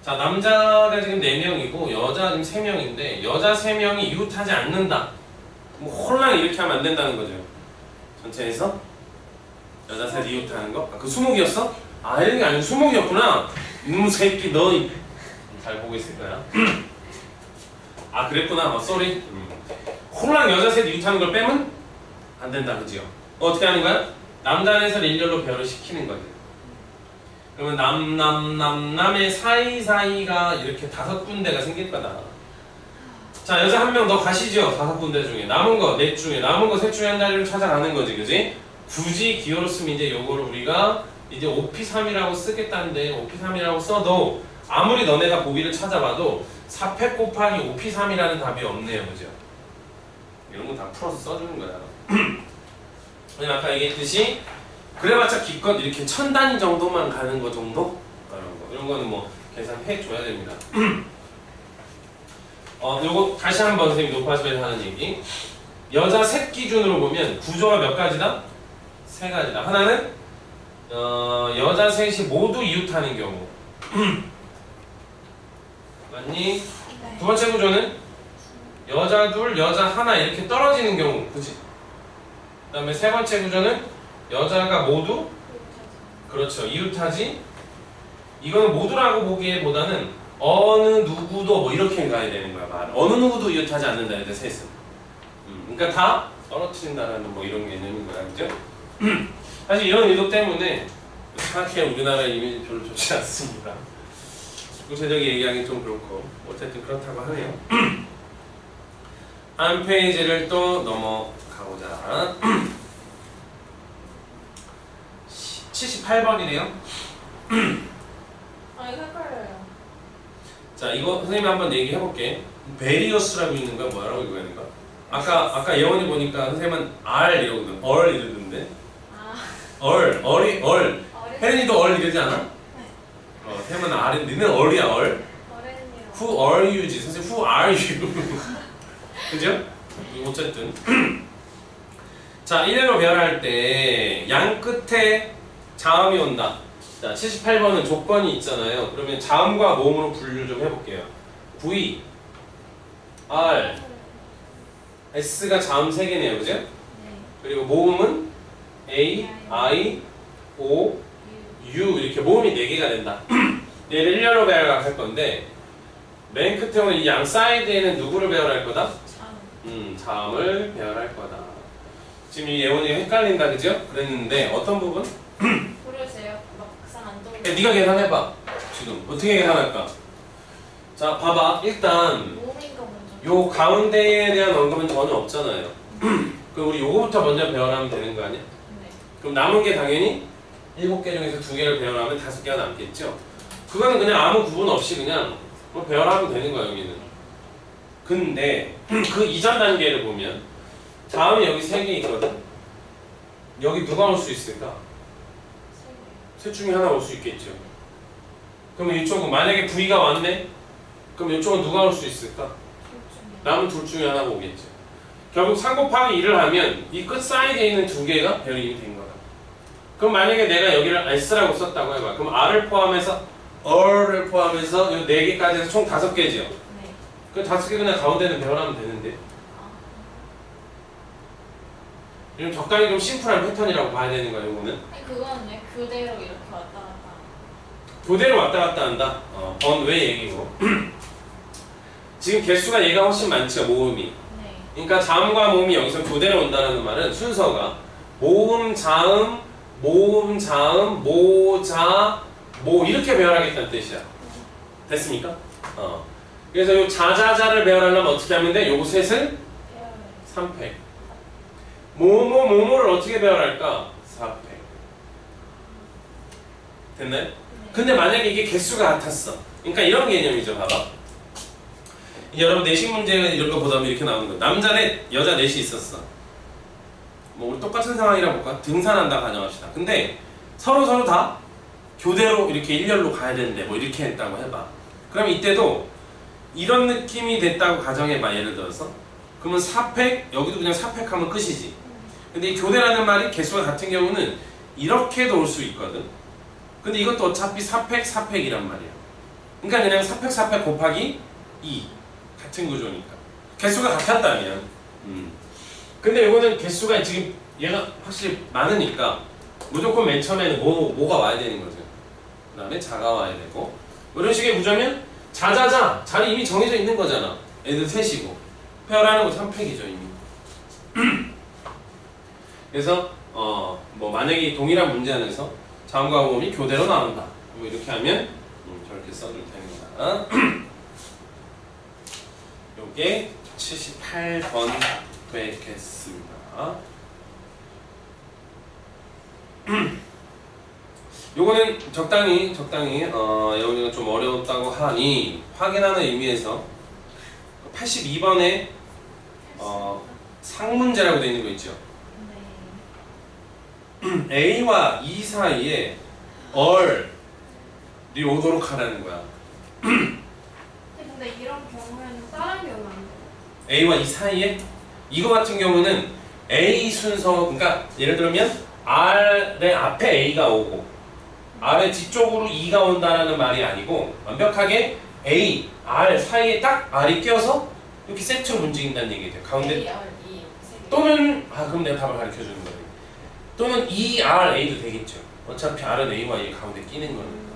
자 남자가 지금 4명이고 여자 지금 3명인데 여자 3명이 이웃하지 않는다. 뭐 홀랑 이렇게 하면 안 된다는 거죠. 전체에서 여자 셋 이웃하는 거? 그 수목이었어? 이런 게 아니고 수목이었구나. 새끼 너 잘 보고 있을 거야. 그랬구나. 쏘리. 홀랑 여자 셋 이웃하는 걸 빼면 안 된다, 그지요? 어떻게 하는 거야? 남단에서 일렬로 배열을 시키는 거지. 그러면 남의 사이사이가 이렇게 5군데가 생길 거다. 자 여자 1명 너 가시죠. 5군데 중에 남은 거 넷 중에 남은 거 셋 중에 한 자리를 찾아가는 거지, 그지? 굳이 기호로 쓰면 이제 요거를 우리가 이제 OP3이라고 쓰겠다는데 OP3이라고 써도 아무리 너네가 보기를 찾아봐도 4팩 곱하기 OP3이라는 답이 없네요, 그죠? 이런 거 다 풀어서 써주는 거야. 왜냐면 아까 얘기했듯이 그래봤자 기껏 이렇게 1000단위 정도만 가는 거 정도? 이런 거는 뭐 계산해 줘야 됩니다. 요거 다시 한번 선생님 높아집에서 하는 얘기. 여자 셋 기준으로 보면 구조가 몇 가지다? 3가지다. 하나는 여자 셋이 모두 이웃하는 경우. 맞니? 네. 두 번째 구조는 여자 둘, 여자 하나 이렇게 떨어지는 경우. 그치? 그 다음에 세 번째 구조는 여자가 모두 그렇죠. 이웃하지. 이거는 모두라고 보기보다는 어느 누구도 뭐 이렇게 가야 되는 거야. 말. 어느 누구도 이웃하지 않는다. 이제 셋은. 그러니까 다 떨어뜨린다라는 뭐 이런 개념인 거야, 그죠? 사실 이런 의도 때문에 생각해 우리나라 이미지 별로 좋지 않습니다. 구체적인 얘기하기 좀 그렇고 어쨌든 그렇다고 하네요. 한 페이지를 또 넘어가보자. 78번이네요. 이거 헷갈려요. 자, 이거 선생님이 한번 얘기해볼게. 베리어스라고 있는 거야? 뭐라고 읽어야 되는가? 아까 예원이 보니까 선생님은 R 이러거든. 얼 이러던데. 얼. 혜린이도 얼 이러지 않아? 혜림은 R인데 너는 얼이야, 얼. 어른이요. Who are you지. 선생님, who are you? 그죠? 어쨌든. 자, 1례로 배열할 때 양 끝에 자음이 온다. 자, 78번은 조건이 있잖아요. 그러면 자음과 모음으로 분류 좀 해볼게요. V, R, S가 자음 3개네요. 그죠? 네. 그리고 모음은 A, I, O, U 이렇게 모음이 4개가 된다. 얘를 1례로 배열할 건데 맨 끝에 오는 이 양 사이드에는 누구를 배열할 거다? 참. 자음을 배열할 거다. 지금 이 예원이가 헷갈린다, 그죠? 그랬는데 어떤 부분? 모르겠어요. 막상 안 떠오르. 네가 계산해봐. 지금 어떻게 계산할까? 자, 봐봐. 일단 모음인 거 먼저. 요 가운데에 대한 언급은 전혀 없잖아요. 그럼 우리 요거부터 먼저 배열하면 되는 거 아니야? 네. 그럼 남은 게 당연히 7개 중에서 2개를 배열하면 5개가 남겠죠? 그거는 그냥 아무 구분 없이 그냥 뭐 배열하면 되는 거야, 여기는. 근데 그 이전 단계를 보면 다음에 여기 3개 있거든? 여기 누가 올 수 있을까? 셋 중에 하나 올 수 있겠죠. 그러면 이쪽은 만약에 V가 왔네? 그럼 이쪽은 누가 올 수 있을까? 남은 둘 중에 하나가 오겠죠. 결국 3 곱하기 2를 하면 이 끝 사이드에 있는 2개가 배열이 된 거다. 그럼 만약에 내가 여기를 S라고 썼다고 해봐. 그럼 R을 포함해서 R을 포함해서 이 4개까지 해서 총 5개죠. 네. 그 5개 그냥 가운데는 배열하면 되는데. 이건 적당히 좀 심플한 패턴이라고 봐야 되는 거야, 이거는. 그건 왜 그대로 이렇게 왔다 갔다. 그대로 왔다 갔다 한다. 번외 얘기고. 지금 개수가 얘가 훨씬 많죠, 모음이. 네. 그러니까 자음과 모음이 여기서 교대로 온다는 말은 순서가 모음, 자음, 모음, 자음, 모자, 모 이렇게 배열하겠다는 뜻이야. 됐습니까? 그래서 이 자자자를 배열하려면 어떻게 하면 돼? 요거 셋을 3팩. 모모, 모모를 어떻게 배열할까? 4팩. 됐나요? 근데 만약에 이게 개수가 같았어. 그러니까 이런 개념이죠. 봐봐. 여러분 내신 문제는 이런 거 보다 보면 이렇게 나오는 거야. 남자 넷, 여자 넷이 있었어. 뭐 우리 똑같은 상황이라 볼까? 등산한다 가정합시다. 근데 서로 다 교대로 이렇게 일렬로 가야 되는데 뭐 이렇게 했다고 해봐. 그럼 이때도 이런 느낌이 됐다고 가정해봐. 예를 들어서 그러면 4팩, 여기도 그냥 4팩 하면 끝이지. 근데 이 교대라는 말이 개수가 같은 경우는 이렇게도 올 수 있거든. 근데 이것도 어차피 4팩, 4팩이란 말이야. 그러니까 그냥 4팩, 4팩 곱하기 2 같은 구조니까 개수가 같았다면 근데 이거는 개수가 지금 얘가 확실히 많으니까 무조건 맨 처음에는 뭐가 와야 되는 거죠. 그 다음에 자가 와야 되고 이런 식의 구조면 자자자 자리 이미 정해져 있는 거잖아. 애들 셋이고 페어라는 거 3팩이죠 이미. 그래서 뭐 만약에 동일한 문제 안에서 자음과 모음이 교대로 나온다 뭐 이렇게 하면 저렇게 써줄 되는 거다. 요게 78번 되겠습니다. 요거는 적당히 예원이가 좀 어려웠다고 하니 확인하는 의미에서 82번에 상문제라고 되어 있는 거 있죠. A와 E 사이에 얼이 오도록 하라는 거야. 근데 이런 경우에는 다른 경우 안 돼요? A와 E 사이에 이거 같은 경우는 A 순서 그러니까 예를 들면 R의 앞에 A가 오고 R의 뒤쪽으로 E가 온다라는 말이 아니고 완벽하게 A, R 사이에 딱 R이 껴서 이렇게 세트로 움직인다는 얘기죠. 가운데 A, R, E. 또는 그럼 내가 답을 가르쳐 주는 거예요. 또는 E, R, A도 되겠죠. 어차피 R은 A와 E 가운데 끼는 거니까.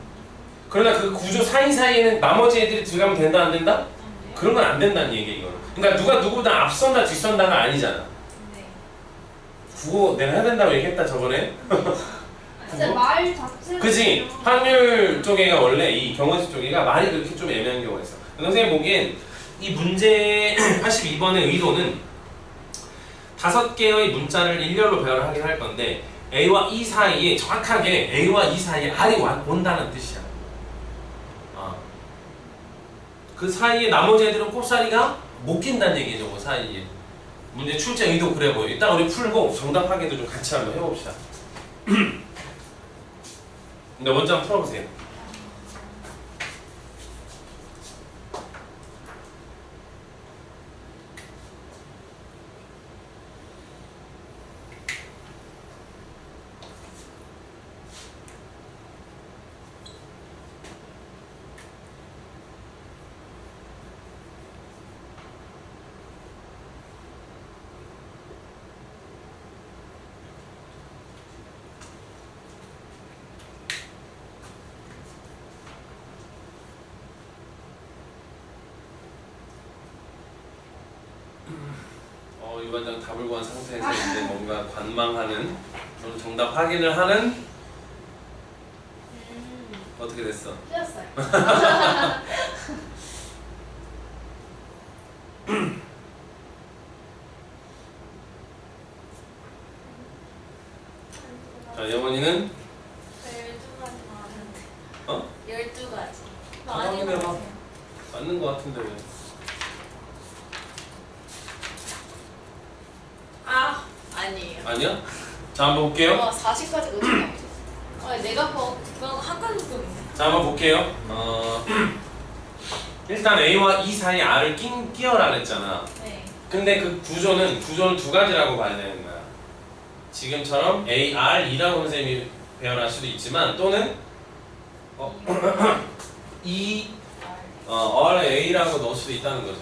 그러나 그 구조 사이사이에는 나머지 애들이 들어가면 된다 안 된다? 그런 건 안 된다는 얘기야 이거는. 그러니까 누가 누구보다 앞선다 뒷선다가 아니잖아. 네. 그거 내가 해야 된다고 얘기했다 저번에. 진짜 말 자체가 그지? 확률 쪽에가 원래 이 경원식 쪽에가 말이 그렇게 좀 애매한 경우가 있어. 선생님 보기엔 이 문제 82번의 의도는 5개의 문자를 일렬로 배열을 하긴 할 건데 A와 E 사이에 정확하게 A와 E 사이에 R이 온다는 뜻이야. 그 사이에 나머지 애들은 꼽사리가 못 낀다는 얘기죠. 그 사이에. 문제 출제 의도 그래 보여. 일단 우리 풀고 정답 확인도 좀 같이 한번 해봅시다. 근데 먼저 한번 풀어보세요. 우리 반장 답을 구한 상태에서 이제 뭔가 관망하는 그런 정답 확인을 하는 어떻게 됐어? 틀렸어요. 자, 영원이는 12가지 나왔는데. 어? 12가지. 확인해봐. 맞는 거 같은데 왜? 아, 아니에요. 아니야? 자, 한번 볼게요. 40까지 어떻게 나오지? 내가 그거 한가지 좀 있네. 자, 한번 볼게요. 일단 A와 E 사이에 R을 끼워라 그랬잖아. 네. 근데 그 구조는 두 가지라고 봐야 되는 거야. 지금처럼 A, R, E라고 선생님이 배열할 수도 있지만 또는 E, R, A라고 넣을 수도 있다는 거죠.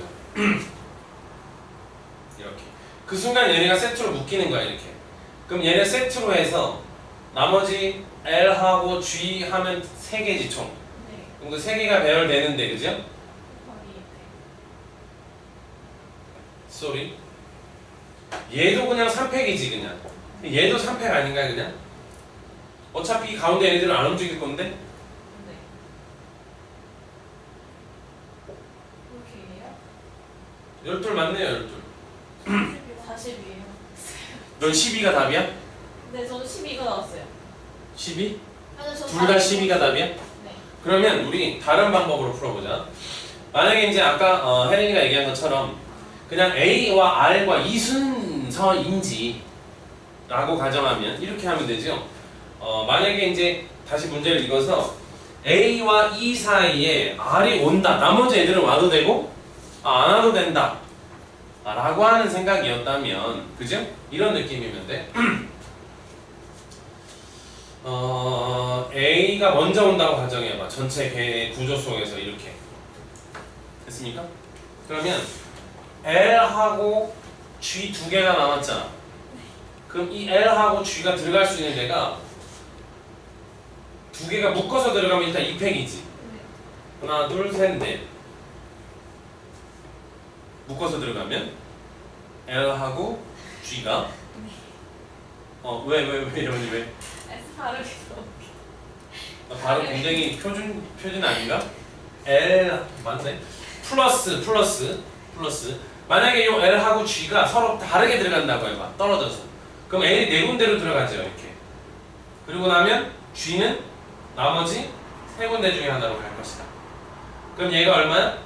이렇게. 그 순간 얘네가 세트로 묶이는 거야, 이렇게. 그럼 얘네 세트로 해서 나머지 L하고 G 하면 3개지 총. 네. 그럼 그 3개가 배열되는데, 그죠? 거기 쏘리. 얘도 그냥 3팩이지 그냥. 얘도 3팩 아닌가요 그냥? 어차피 가운데 얘네들은 안 움직일 건데? 네. 이렇게 해요? 12 맞네요 12. 40이에요. 넌 12가 답이야? 네, 저는 12가 나왔어요. 12? 근데 저 둘 다 12가 답이야? 네. 그러면 우리 다른 방법으로 풀어보자. 만약에 이제 아까 혜린이가 얘기한 것처럼 그냥 A와 R과 이순서인지 라고 가정하면 이렇게 하면 되죠. 만약에 이제 다시 문제를 읽어서 A와 E 사이에 R이 온다. 나머지 애들은 와도 되고 안 와도 된다. 라고 하는 생각이었다면 그죠? 이런 느낌이면 돼. A가 먼저 온다고 가정해봐. 전체 개 구조 속에서 이렇게. 됐습니까? 그러면 L하고 G 두 개가 남았잖아. 그럼 이 L하고 G가 들어갈 수 있는 데가 두 개가 묶어서 들어가면 일단 2팩이지. 하나, 둘, 셋, 넷. 묶어서 들어가면 L하고 G가 왜 이러니 왜? S 바르게 바로 굉장히 표준 아닌가? L 맞네. 플러스 만약에 이 L하고 G가 서로 다르게 들어간다고 해봐. 떨어져서. 그럼 L이 네 군데로 들어가죠 이렇게. 그리고 나면 G는 나머지 세 군데 중에 하나로 갈 것이다. 그럼 얘가 얼마야?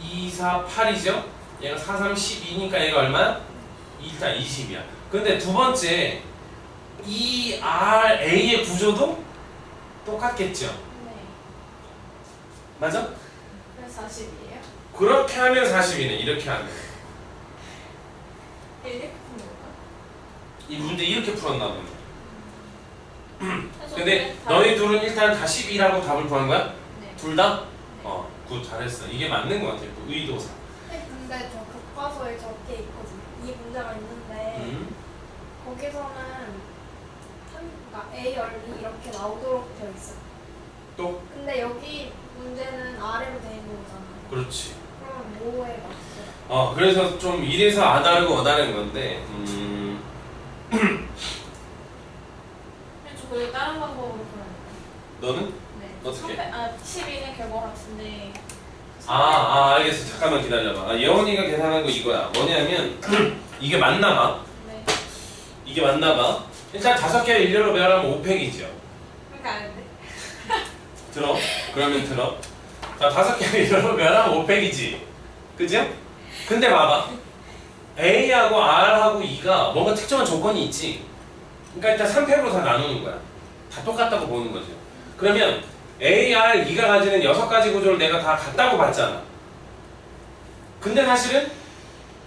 2, 4, 8이죠? 얘가 4, 3, 12니까 얘가 얼마야? 일단 20이야. 근데 두 번째 ERA의 구조도 똑같겠죠? 네. 맞아? 그래서 40이에요? 그렇게 하면 40이네. 이렇게 하면. 이렇게 푸는 건가? 이 문제 이렇게 풀었나 보네. 근데 너희 둘은 일단 다 12라고 답을 구한 거야? 네. 둘 다? 굿 잘했어. 이게 맞는 것 같아. 그 의도상. 근데 저 교과서에 적게 있거든요. 이 문제가 있는데 거기서는 그러니까 A, R, E 이렇게 나오도록 되어 있어요. 또? 근데 여기 문제는 아래로 되어 있는 거잖아요. 그렇지. 그럼 뭐에 맞죠? 그래서 좀 이래서 아다르고 어다른 건데 저 그리고 다른 방법으로 풀어요. 너는? 네. 어떻게? 12는 결과 같은데. 알겠어. 잠깐만 기다려봐. 예원이가 계산한 거 이거야. 뭐냐면 이게 맞나봐. 네. 이게 맞나봐. 일단 5개를 일렬로 배열하면 5팩이죠. 그렇게 아는데? 들어? 그러면 들어. 자, 5개를 일렬로 배열하면 5팩이지. 그죠? 근데 봐봐. A하고 R하고 E가 뭔가 특정한 조건이 있지. 그러니까 일단 3팩으로 다 나누는 거야. 다 똑같다고 보는 거죠. 그러면 A, R, E가 가지는 6가지 구조를 내가 다 같다고 봤잖아. 근데 사실은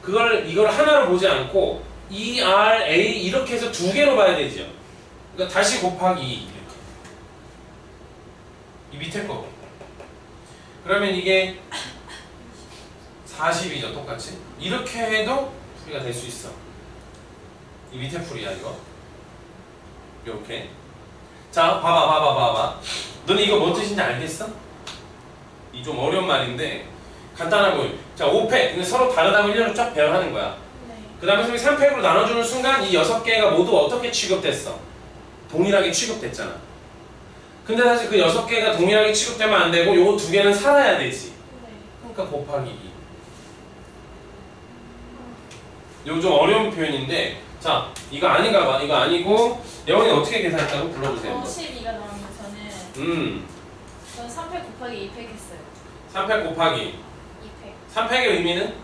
이걸 하나로 보지 않고 E, R, A 이렇게 해서 2개로 봐야 되죠. 그러니까 다시 곱하기 2 이렇게. 이 밑에 거. 그러면 이게 40이죠, 똑같이. 이렇게 해도 풀이가 될 수 있어. 이 밑에 풀이야, 이거. 이렇게. 자, 봐봐. 너는 이거 뭔 뜻인지 알겠어? 이 좀 어려운 말인데 간단하고. 자, 5팩. 근데 서로 다르다고 일렬로 쫙 배열하는 거야. 네. 그 다음에 선생님이 3팩으로 나눠주는 순간 이 6개가 모두 어떻게 취급됐어? 동일하게 취급됐잖아. 근데 사실 그 6개가 동일하게 취급되면 안 되고 요 2개는 살아야 되지. 네. 그러니까 곱하기 2. 이거 좀 어려운 표현인데 자 이거 아닌가 봐. 이거 아니고 예원이 어떻게 계산했다고 불러주세요. 12가 나오면 저는 3팩 곱하기 2팩 했어요. 3팩 곱하기 2팩. 3팩의 의미는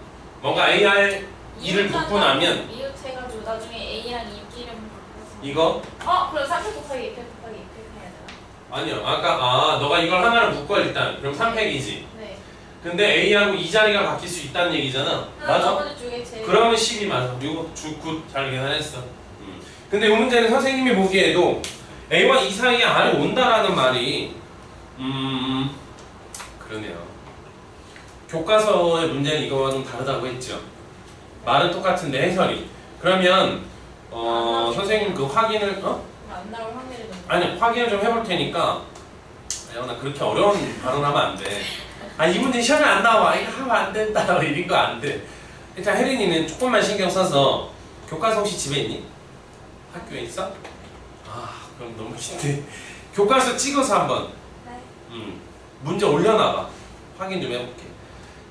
뭔가 AR 2를 붙고 나면 이웃해가지고 나중에 A랑 2끼리 바꿔서 이거 그럼 3팩 곱하기 2팩 곱하기 2팩 해야 되나? 아니요. 아까 너가 이걸 하나를 묶어 일단 그럼 3팩이지. 네. 근데 A하고 이 자리가 바뀔 수 있다는 얘기잖아. 맞아? 나머지 쪽에 제일 그러면 10이 맞아. 이거 굿잘 계산했어. 근데 이 문제는 선생님이 보기에도 A와 E 사이에 R이 온다라는 말이 그러네요. 교과서의 문제는 이거와 좀 다르다고 했죠. 말은 똑같은데 해설이. 그러면 선생님 그 확인을 안 나올 확률이 높아. 아니 확인을 좀 해볼 테니까 나 그렇게 어려운 발언하면 안 돼. 이 문제 시험에 안 나와. 이거 하면 안 된다. 이런 거 안 돼. 일단 혜린이는 조금만 신경 써서 교과서 혹시 집에 있니? 학교에 있어? 그럼 너무 긴데. 교과서 찍어서 한번 네. 문제 올려놔봐. 확인 좀 해볼게.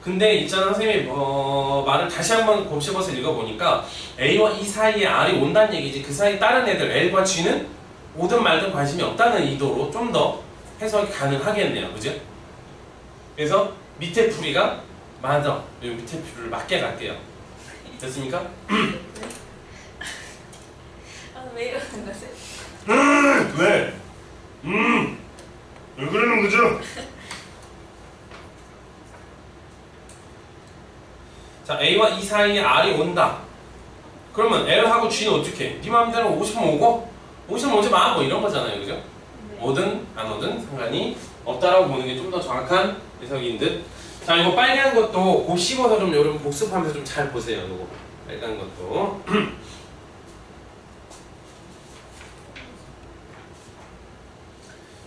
근데 있잖아 선생님이 말을 다시 한번 곱씹어서 읽어보니까 A와 E 사이에 R이 온다는 얘기지 그 사이 다른 애들 L과 G는 오든 말든 관심이 없다는 의도로 좀 더 해석이 가능하겠네요. 그죠? 그래서 밑에 풀이가 맞아. 요 밑에 풀이를 맞게 갈게요. 됐습니까? 왜 이러는 거지? 왜? 왜 그러는 거죠? 자, A와 E 사이에 R이 온다. 그러면 L하고 G는 어떻게 해? 네 마음대로 오시면 오고 오시면 오지 마. 뭐 이런 거잖아요. 그죠? 네. 오든 안 오든 상관이 없다라고 보는 게 좀 더 정확한 해석인 듯. 자, 이거 빨간 것도 곱 씹어서 좀 여러분 복습하면서 좀 잘 보세요. 이거 빨간 것도.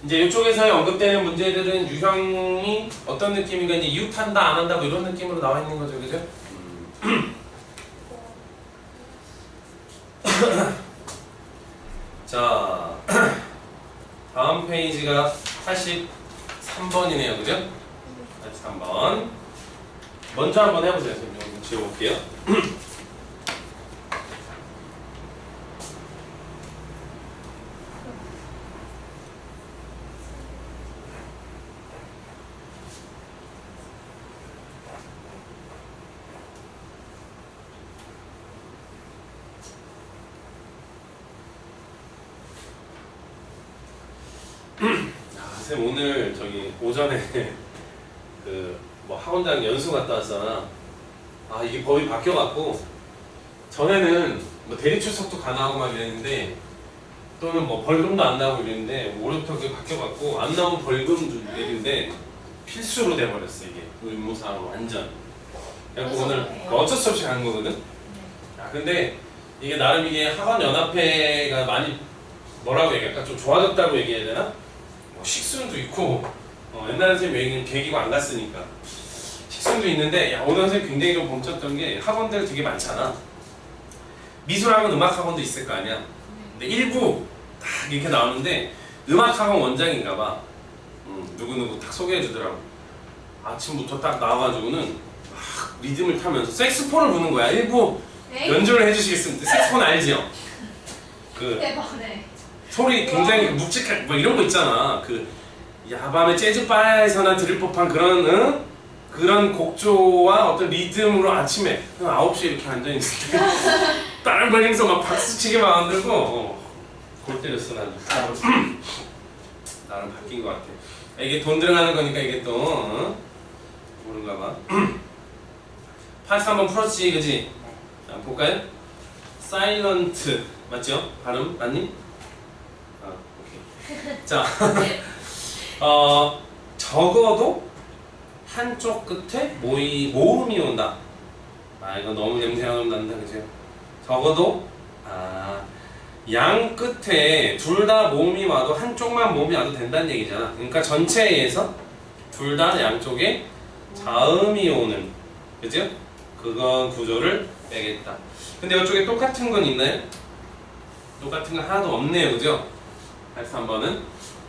이제 이쪽에서 언급되는 문제들은 유형이 어떤 느낌인가 이제 이웃한다 안 한다 뭐 이런 느낌으로 나와 있는 거죠, 그죠? 자, 다음 페이지가 83번이네요, 그죠? 83번. 먼저 한번 해보세요. 좀 지워볼게요. 쌤 오늘 저기 오전에 그 뭐 학원장 연수 갔다 왔잖아. 이게 법이 바뀌어갖고 전에는 뭐 대리 출석도 가능하고 막 이랬는데 또는 뭐 벌금도 안 나오고 이랬는데 올해부터 그게 바뀌어갖고 안 나오면 벌금 내리는데 필수로 돼버렸어 이게 의무사항으로 완전. 그래서 오늘 어쩔 수 없이 간 거거든. 근데 이게 나름 이게 학원연합회가 많이 뭐라고 얘기할까 좀 좋아졌다고 얘기해야 되나? 식순도 있고 옛날 선생님 얘기는 계기고 안 갔으니까 식순도 있는데 오늘 선생님 굉장히 좀 멈췄던 게 학원들 되게 많잖아. 미술학원 음악학원도 있을 거 아니야. 근데 일부 딱 이렇게 나오는데 음악학원 원장인가 봐. 누구누구 딱 소개해 주더라고. 아침부터 딱 나와가지고는 막 리듬을 타면서 색스폰을 부는 거야. 일부 연주를 해주시겠습니다. 색스폰 알죠? 그 대박네. 소리 굉장히 묵직한 뭐 이런 거 있잖아. 그 야밤의 재즈바에서나 들을 법한 그런 그런 곡조와 어떤 리듬으로 아침에 9시에 이렇게 앉아있는데 따릉거리면서 막 박수치게 만들고 골 때렸어 나는. 나는 바뀐 것 같아. 이게 돈 들어가는 거니까 이게 또 모른가 봐. 83번 풀었지 그지? 자 볼까요? 사일런트 맞죠? 발음 맞니? 오케이. 자 적어도 한쪽 끝에 모음이 온다. 이거 너무 냄새가 좀 난다 그죠? 적어도 양 끝에 둘 다 모음이 와도 한쪽만 모음이 와도 된다는 얘기잖아. 그러니까 전체에서 둘 다 양쪽에 자음이 오는 그죠? 그건 구조를 빼겠다. 근데 이쪽에 똑같은 건 있나요? 똑같은 건 하나도 없네요, 그죠? 83번은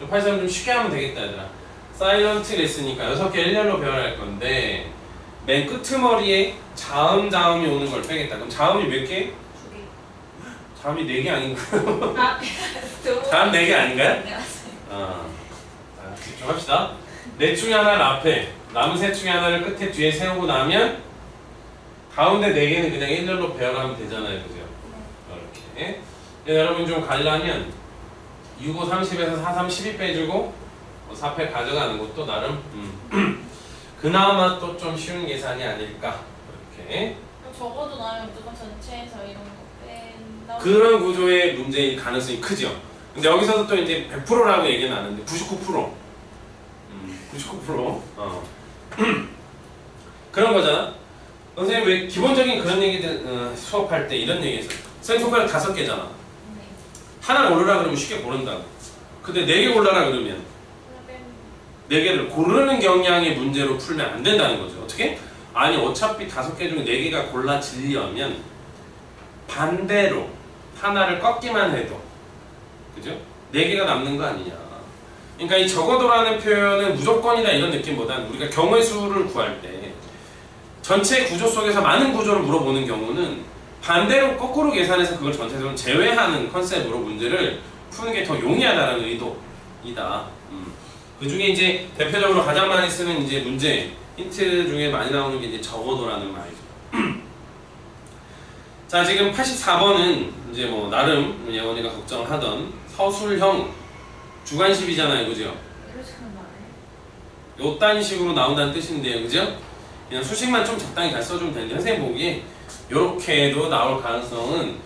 83번 좀 쉽게 하면 되겠다, 얘들아. 사일런트 레슨이니까 6개 일렬로 배워야 할 건데 맨 끄트머리에 자음이 오는 걸 빼겠다. 그럼 자음이 몇 개? 2개. 자음이 4개 아닌가요? 아, 자음 4개 아닌가요? 네, 맞습니다. 자, 집중합시다. 넷 중에 하나를 앞에, 남은 셋 중에 하나를 끝에 뒤에 세우고 나면 가운데 4개는 그냥 일렬로 배열하면 되잖아요, 그죠? 이렇게. 여러분 좀 가려면 6, 5, 30에서 4, 3, 12 빼주고 4, 8 가져가는 것도 나름 그나마 또 좀 쉬운 계산이 아닐까 이렇게. 적어도 나면 무조건 전체에서 이런 거 뺀다. 그런 구조의 문제일 가능성이 크죠. 근데 여기서도 또 이제 100%라고 얘기는 안 하는데 99%. 99%. 그런 거잖아. 선생님 왜 기본적인 그런 얘기들 수업할 때 이런 얘기 했어요. 선생님 손가락 5개잖아. 네. 하나 고르라 그러면 쉽게 고른다고. 근데 4개 골라라 그러면 4개를 고르는 경향의 문제로 풀면 안 된다는 거죠. 어떻게? 아니 어차피 5개 중에 4개가 골라지려면 반대로 하나를 꺾기만 해도 그죠? 4개가 남는 거 아니냐. 그러니까 이 적어도라는 표현은 무조건이다 이런 느낌보다는 우리가 경우의 수를 구할 때 전체 구조 속에서 많은 구조를 물어보는 경우는 반대로 거꾸로 계산해서 그걸 전체적으로 제외하는 컨셉으로 문제를 푸는 게 더 용이하다는 의도이다. 그 중에 이제 대표적으로 가장 많이 쓰는 이제 문제 힌트 중에 많이 나오는 게 이제 적어도라는 말이죠. 자, 지금 84번은 이제 뭐 나름 예원이가 걱정을 하던 서술형 주관식이잖아요, 그죠? 이러시면 나네. 요딴 식으로 나온다는 뜻인데요, 그죠? 그냥 수식만 좀 적당히 잘 써주면 되는데 선생님 보기에 요렇게도 나올 가능성은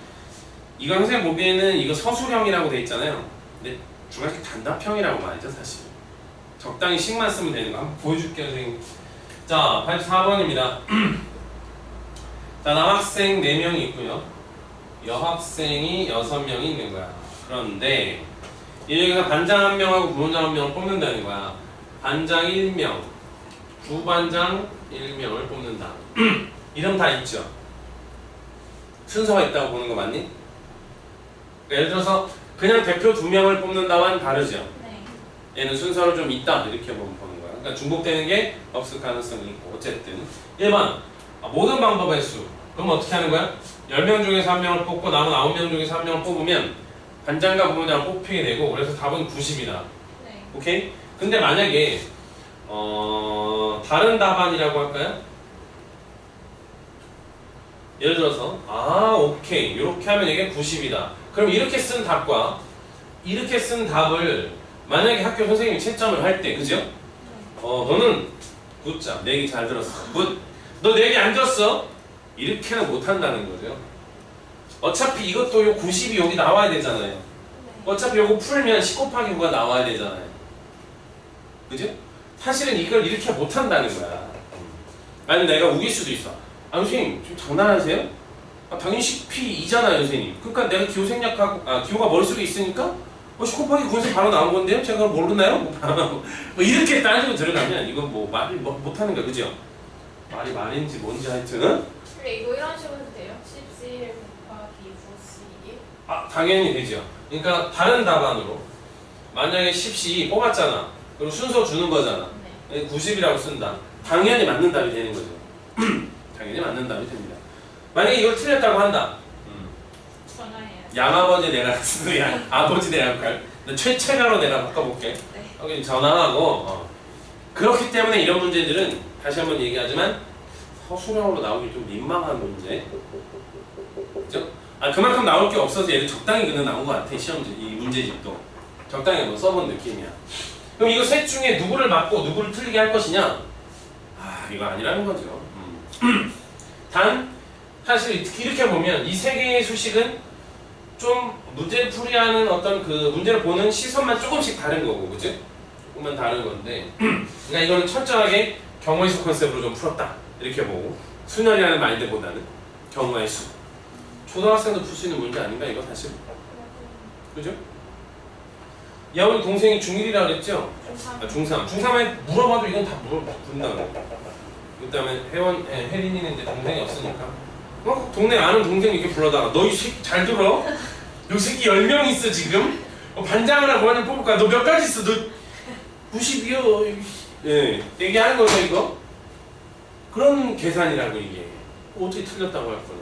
이건 선생님 보기에는 이거 서술형이라고 돼 있잖아요. 근데 주관식 단답형이라고 말이죠, 사실. 적당히 식만 쓰면 되는 거 한번 보여줄게요, 선생님. 자, 84번입니다. 자, 남학생 4명이 있고요. 여학생이 6명이 있는 거야. 그런데 여기서 반장 1명하고 부반장 1명을 뽑는다는 거야. 반장 1명, 부반장 1명을 뽑는다. 이름 다 있죠? 순서가 있다고 보는 거 맞니? 그러니까 예를 들어서 그냥 대표 2명을 뽑는다와는 다르죠? 네. 얘는 순서를 좀 있다 이렇게 보는 거야. 그러니까 중복되는 게 없을 가능성이 있고 어쨌든 1번 모든 방법의 수. 그럼 어떻게 하는 거야? 10명 중에서 1명을 뽑고 남은 9명 중에서 1명을 뽑으면 반장과 부반장을 뽑히게 되고 그래서 답은 90이다. 네. 오케이? 근데 만약에 다른 답안이라고 할까요? 예를 들어서 오케이 이렇게 하면 이게 90이다. 그럼 이렇게 쓴 답과 이렇게 쓴 답을 만약에 학교 선생님이 채점을 할 때 그죠? 너는 굿잡 4개 잘 들었어. 굿. 너 4개 안 들었어? 이렇게는 못한다는 거죠. 어차피 이것도 요 90이 여기 나와야 되잖아요. 네. 어차피 요거 풀면 10 곱하기 9가 나와야 되잖아요. 그죠? 사실은 이걸 이렇게 못한다는 거야. 아니 내가 우길 수도 있어. 선생님 지금 장난하세요? 당연히 10P2잖아요 선생님. 그러니까 내가 기호 생략하고 기호가 머릿속에 있으니까 10 곱하기 9에서 바로 나온 건데요? 제가 그걸 모르나요? 뭐 이렇게 따지고 들어가면 이건 뭐 말을 못하는 거야. 그죠? 말인지 뭔지 하여튼 근데 이거 이런 식으로 해도 돼요? 11 곱하기 9C 당연히 되죠. 그러니까 다른 답안으로 만약에 10시 뽑았잖아. 그럼 순서 주는 거잖아. 네. 90이라고 쓴다. 당연히 맞는 답이 되는 거죠. 당연히 맞는 답이 됩니다. 만약에 이걸 틀렸다고 한다. 전화해요. 양아버지 내가 아버지 내가 할까요? 최채가로 내가 바꿔볼게. 네. 여기 전화하고 그렇기 때문에 이런 문제들은 다시 한번 얘기하지만 서술형으로 나오기 좀 민망한 문제. 그죠? 그만큼 나올 게 없어서 얘를 적당히 그냥 나온 것 같아. 시험지 이 문제집도 적당히 한번 써본 느낌이야. 그럼 이거 셋 중에 누구를 맞고 누구를 틀리게 할 것이냐? 이거 아니라는 거죠. 단 사실 이렇게 보면 이 세 개의 수식은 좀 문제 풀이하는 어떤 그 문제를 보는 시선만 조금씩 다른 거고, 그죠? 조금만 다른 건데, 그러니까 이거는 철저하게 경우의 수 컨셉으로 좀 풀었다 이렇게 보고 순열이라는 마인드보다는 경우의 수. 초등학생도 풀 수 있는 문제 아닌가 이거 사실, 그죠? 야우리 동생이 중1이라 그랬죠? 중3. 중3에 물어봐도 이건 다 물어본다고. 그 다음에 혜린이는 이제 동생이 없으니까. 동네 아는 동생 이렇게 불러다가 너 이 새끼 잘 들어? 요 새끼 10명 있어 지금? 반장을 하고 완전 뽑을 거야. 너 몇 가지 있어? 너 90이요. 예, 얘기하는 거죠 이거? 그런 계산이라고 이게. 어떻게 틀렸다고 할 거야?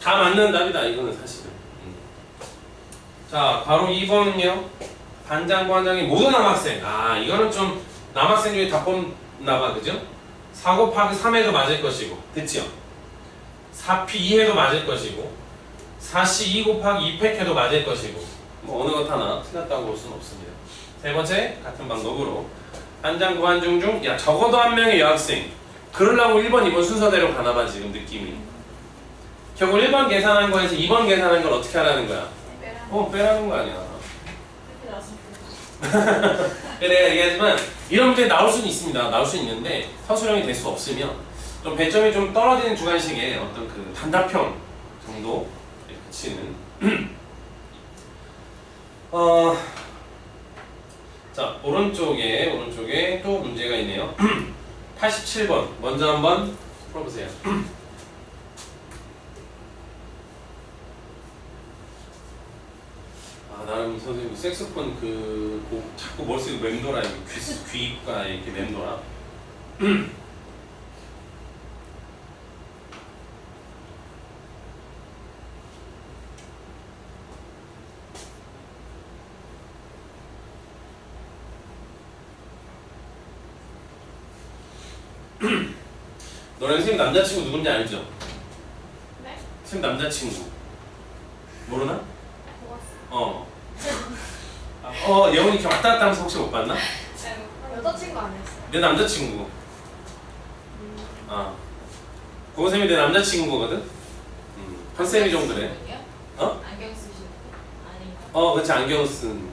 다 맞는 답이다 이거는 사실은. 자, 바로 2번은요. 반장, 부반장이 모든 남학생. 아, 이거는 좀 남학생 중에 다 뽑나봐, 그죠? 4 곱하기 3해도 맞을 것이고, 됐지요? 4p 2해도 맞을 것이고, 4c 2 곱하기 2팩 해도 맞을 것이고, 뭐 어느 것 하나 틀렸다고 볼 수는 없습니다. 세 번째, 같은 방법으로 반장, 부반장 중, 야, 적어도 한 명의 여학생. 그러려고 1번, 2번 순서대로 가나봐, 지금 느낌이. 결국 1번 계산한 거에서 2번 계산한 걸 어떻게 하라는 거야? 빼라는 거 아니야. 그래 내가 얘기하지만 이런 문제 나올 수는 있습니다. 나올 수 있는데 서술형이 될 수 없으면 좀 배점이 좀 떨어지는 주관식의 어떤 그 단답형 정도 그치는 자 오른쪽에 또 문제가 있네요. 87번 먼저 한번 풀어보세요. 나는 선생님 색소폰 그 곡 자꾸 머릿속에 맴돌아 귀가 이렇게 맴돌아. 너네 선생님 남자친구 누군지 알죠? 네? 선생님 남자친구 모르나? 예원이 이렇게 왔다 갔다 하면서 혹시 못 봤나? 여자친구 아니었어요? 내 남자친구. 고선생님이 내 남자친구거든? 컨셉이 좀 그래. 안경 쓰시는 아닌가? 그렇지, 안경 쓴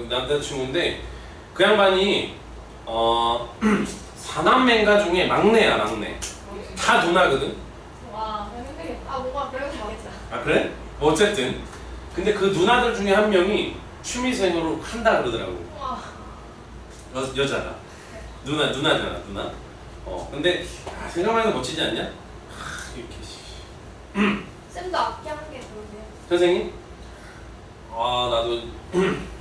남자친구인데 그 양반이 4남매인가 중에 막내야, 막내. 다 누나거든? 와, 힘들겠다. 뭔가 그런 거 같아. 그래? 어쨌든 근데 그 누나들 중에 한 명이 취미생으로 한다 그러더라고. 여자가. 누나잖아, 누나. 근데 생각만 해도 멋지지 않냐? 이렇게. 쌤도 악기 한 개 보세요. 선생님? 나도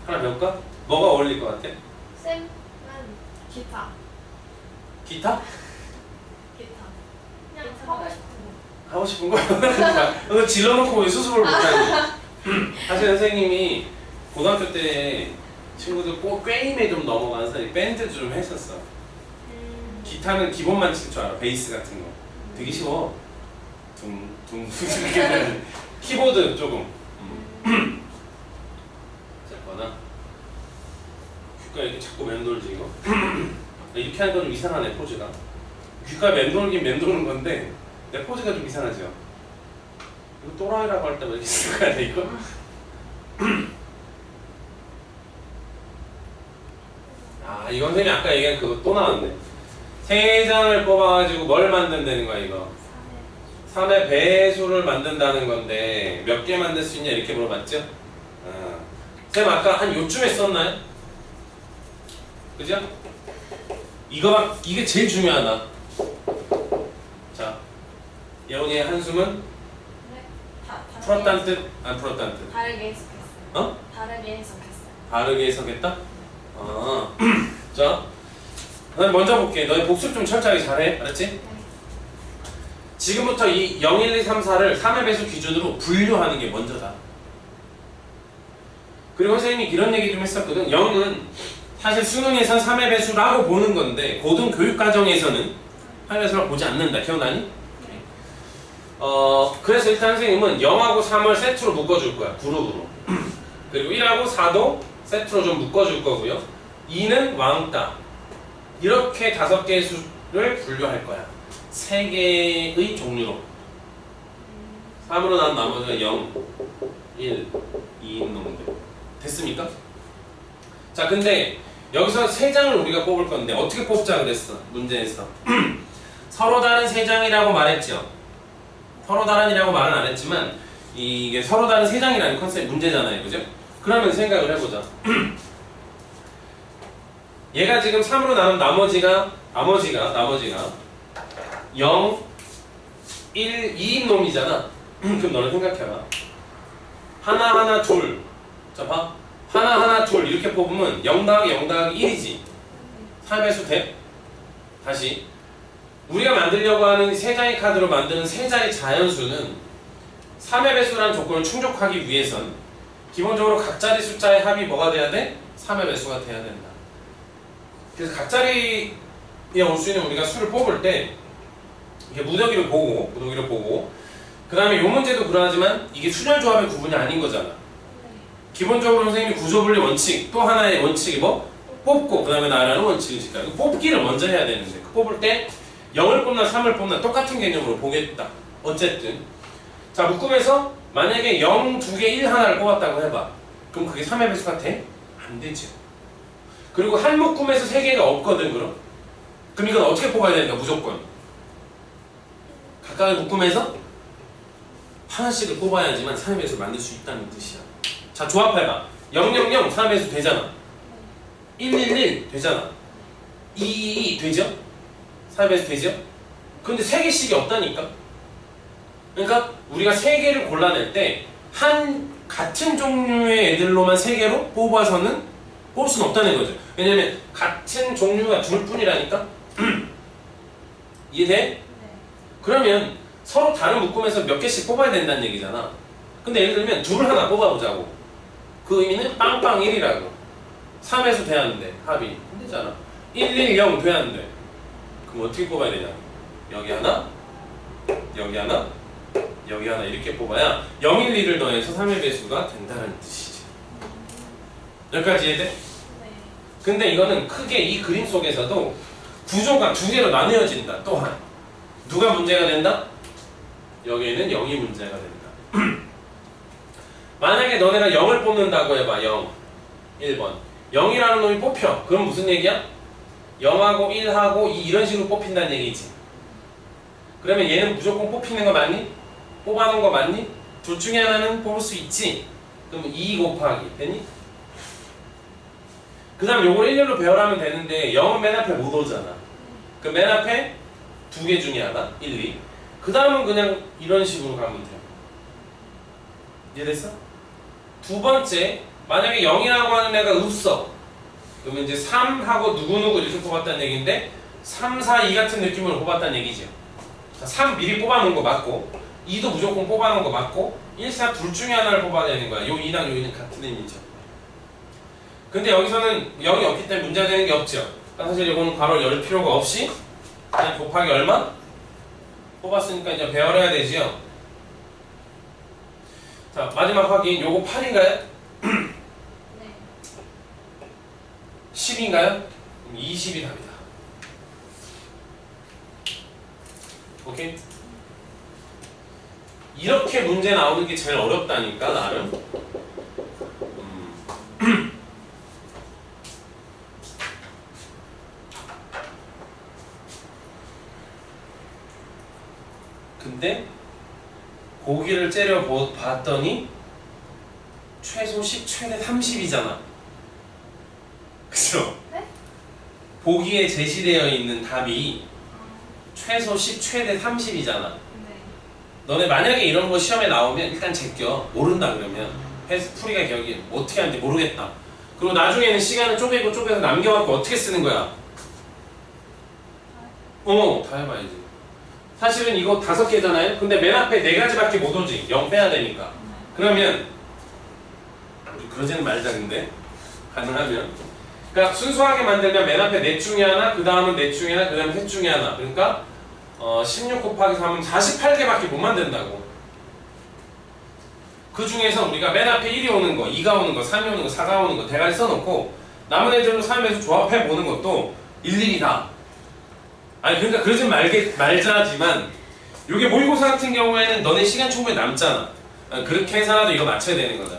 하나 배울까? 뭐가 어울릴 것 같아? 쌤은 기타. 기타? 그냥 하고 싶은 거. 하고 싶은 거야? 너 질러놓고 왜 수습을 못하니? 사실 선생님이 고등학교 때 친구들 꼭 게임에 좀 넘어가는 사람이 밴드 좀 했었어. 기타는 기본만 칠 줄 알아. 베이스 같은 거. 되게 쉬워. 이렇게 되는 키보드 조금. 어쨌거나 귓가 이렇게 자꾸 맴돌지 이거. 이렇게 하니까 좀 이상하네 포즈가. 귓가 맴돌긴 맴도는 건데 내 포즈가 좀 이상하죠. 이거 또라이라고 할 때만 이렇게 생각해야 돼 이거. 이건 선생님이 아까 얘기한 그거 또 나왔네. 3장을 뽑아가지고 뭘 만든다는 거야 이거? 3의 배수를 만든다는 건데 몇 개 만들 수 있냐 이렇게 물어봤죠? 쌤 아까 한 요쯤에 썼나요? 그죠? 이게 제일 중요하다. 자, 예원이의 한숨은? 네? 풀었다는 뜻? 안 풀었다는 뜻? 다르게 해석했어요. 다르게 해석했어요. 다르게 해석했다? 자, 난 먼저 볼게. 너희 복습 좀 철저하게 잘해. 알았지? 네. 지금부터 이 0, 1, 2, 3, 4를 3의 배수 기준으로 분류하는 게 먼저다. 그리고 선생님이 이런 얘기 좀 했었거든. 0은 사실 수능에선 3의 배수라고 보는 건데 고등 교육과정에서는 3의 배수라고 보지 않는다. 기억나니? 그래서 일단 선생님은 0하고 3을 세트로 묶어줄 거야. 그룹으로. 그리고 1하고 4도 세트로 좀 묶어줄 거고요. 2는 왕따. 이렇게 5개의 수를 분류할 거야. 3개의 종류로. 3으로 난 나머지가 0, 1, 2인 놈들. 됐습니까? 자, 근데 여기서 3장을 우리가 뽑을 건데 어떻게 뽑자 그랬어? 문제에서. 서로 다른 3장이라고 말했죠. 서로 다른이라고 말은 안 했지만 이게 서로 다른 3장이라는 컨셉 문제잖아요. 그죠? 그러면 생각을 해보자. 얘가 지금 3으로 나눈 나머지가 0, 1, 2인 놈이잖아. 그럼 너는 생각해봐. 하나, 둘. 자, 봐. 하나, 둘. 이렇게 뽑으면 0 더하기 0 더하기 1이지. 3배수 돼? 다시. 우리가 만들려고 하는 세 장의 카드로 만드는 세 장의 자연수는 3의 배수라는 조건을 충족하기 위해선 기본적으로 각자리 숫자의 합이 뭐가 돼야 돼? 3의 배수가 돼야 된다. 그래서 각자리에 올 수 있는 우리가 수를 뽑을 때 이렇게 무더기를 보고 그 다음에 이 문제도 그러하지만 이게 순열조합의 구분이 아닌 거잖아. 기본적으로 선생님이 구조분리 원칙 또 하나의 원칙이 뭐? 뽑고 그 다음에 나라는 원칙을 지켜. 뽑기를 먼저 해야 되는데 그 뽑을 때 0을 뽑나 3을 뽑나 똑같은 개념으로 보겠다. 어쨌든 자 묶음에서 만약에 0 2개 1 하나를 뽑았다고 해봐. 그럼 그게 3의 배수가 돼? 안 되죠. 그리고 한 묶음에서 3개가 없거든. 그럼 이건 어떻게 뽑아야 되는가? 무조건 각각의 묶음에서 하나씩을 뽑아야지만 3의 배수를 만들 수 있다는 뜻이야. 자 조합해봐. 0, 0, 0 3의 배수 되잖아. 1, 1, 1 되잖아. 2, 2, 2 되죠? 3의 배수 되죠? 근데 3개씩이 없다니까? 그러니까 우리가 3개를 골라낼 때 같은 종류의 애들로만 3개로 뽑아서는 뽑을 수는 없다는 거죠. 왜냐면 같은 종류가 둘 뿐이라니까? 이해돼? 네. 그러면 서로 다른 묶음에서 몇 개씩 뽑아야 된다는 얘기잖아. 근데 예를 들면 둘을 하나 뽑아보자고. 그 의미는 빵빵 1이라고. 3에서 돼야 하는데 합이 안 되잖아. 1, 1, 0 돼야 하는데 그럼 어떻게 뽑아야 되냐? 여기 하나, 여기 하나, 여기 하나 이렇게 뽑아야 0, 1, 2를 더해서 3의 배수가 된다는 뜻이지. 여기까지 이해돼? 네. 근데 이거는 크게 이 그림 속에서도 구조가 두 개로 나뉘어진다. 또한 누가 문제가 된다? 여기에는 0이 문제가 된다. 만약에 너네가 0을 뽑는다고 해봐. 0, 1번 0이라는 놈이 뽑혀. 그럼 무슨 얘기야? 0하고 1하고 2 이런 식으로 뽑힌다는 얘기지. 그러면 얘는 무조건 뽑히는 거 맞니? 뽑아놓은 거 맞니? 둘 중에 하나는 뽑을 수 있지. 그럼 2 곱하기 되니? 그 다음 요걸 일렬로 배열하면 되는데 0은 맨 앞에 못 오잖아. 그 맨 앞에 두 개 중에 하나 1, 2. 그 다음은 그냥 이런 식으로 가면 돼요. 이해됐어? 두 번째 만약에 0이라고 하는 애가 없어. 그러면 이제 3하고 누구누구 이렇게 뽑았다는 얘기인데 3, 4, 2 같은 느낌으로 뽑았다는 얘기죠. 자, 3 미리 뽑아놓은 거 맞고 2도 무조건 뽑아놓은 거 맞고 1, 4 둘 중에 하나를 뽑아야 되는 거야. 요 2랑 요 2는 같은 의미죠. 근데 여기서는 0이 없기 때문에 문제가 되는 게 없죠. 그러니까 사실 이거는 괄호를 열 필요가 없이 그냥 곱하기 얼마? 뽑았으니까 이제 배열해야 되지요. 자 마지막 확인. 요거 8인가요? 네. 10인가요? 20이 답이다. 오케이? 이렇게 문제 나오는 게 제일 어렵다니까 나름. 근데 고기를 째려 봤더니 최소 10, 최대 30이잖아. 그쵸? 네? 보기에 제시되어 있는 답이 최소 10, 최대 30이잖아. 네. 너네 만약에 이런 거 시험에 나오면 일단 제껴. 모른다 그러면 풀이가 기억이 어떻게 하는지 모르겠다. 그리고 나중에는 시간을 쪼개서 남겨갖고 어떻게 쓰는 거야? 다 해봐야지. 사실은 이거 5개잖아요? 근데 맨 앞에 4가지밖에 못 오지. 0 빼야 되니까. 그러면 우리 그러지는 말자. 근데 가능하면 그러니까 순수하게 만들면 맨 앞에 넷 중에 하나, 그 다음은 넷 중에 하나, 그 다음에 셋 중에 하나. 그러니까 16 곱하기 3은 48개밖에 못 만든다고. 그 중에서 우리가 맨 앞에 1이 오는 거, 2가 오는 거, 3이 오는 거, 4가 오는 거 대가리 써놓고 남은 애들로 3에서 조합해 보는 것도 일일이 다. 아니 그러니까 그러지 말자지만 요게 모의고사 같은 경우에는 너네 시간 충분히 남잖아. 그렇게 해서라도 이거 맞춰야 되는 거다.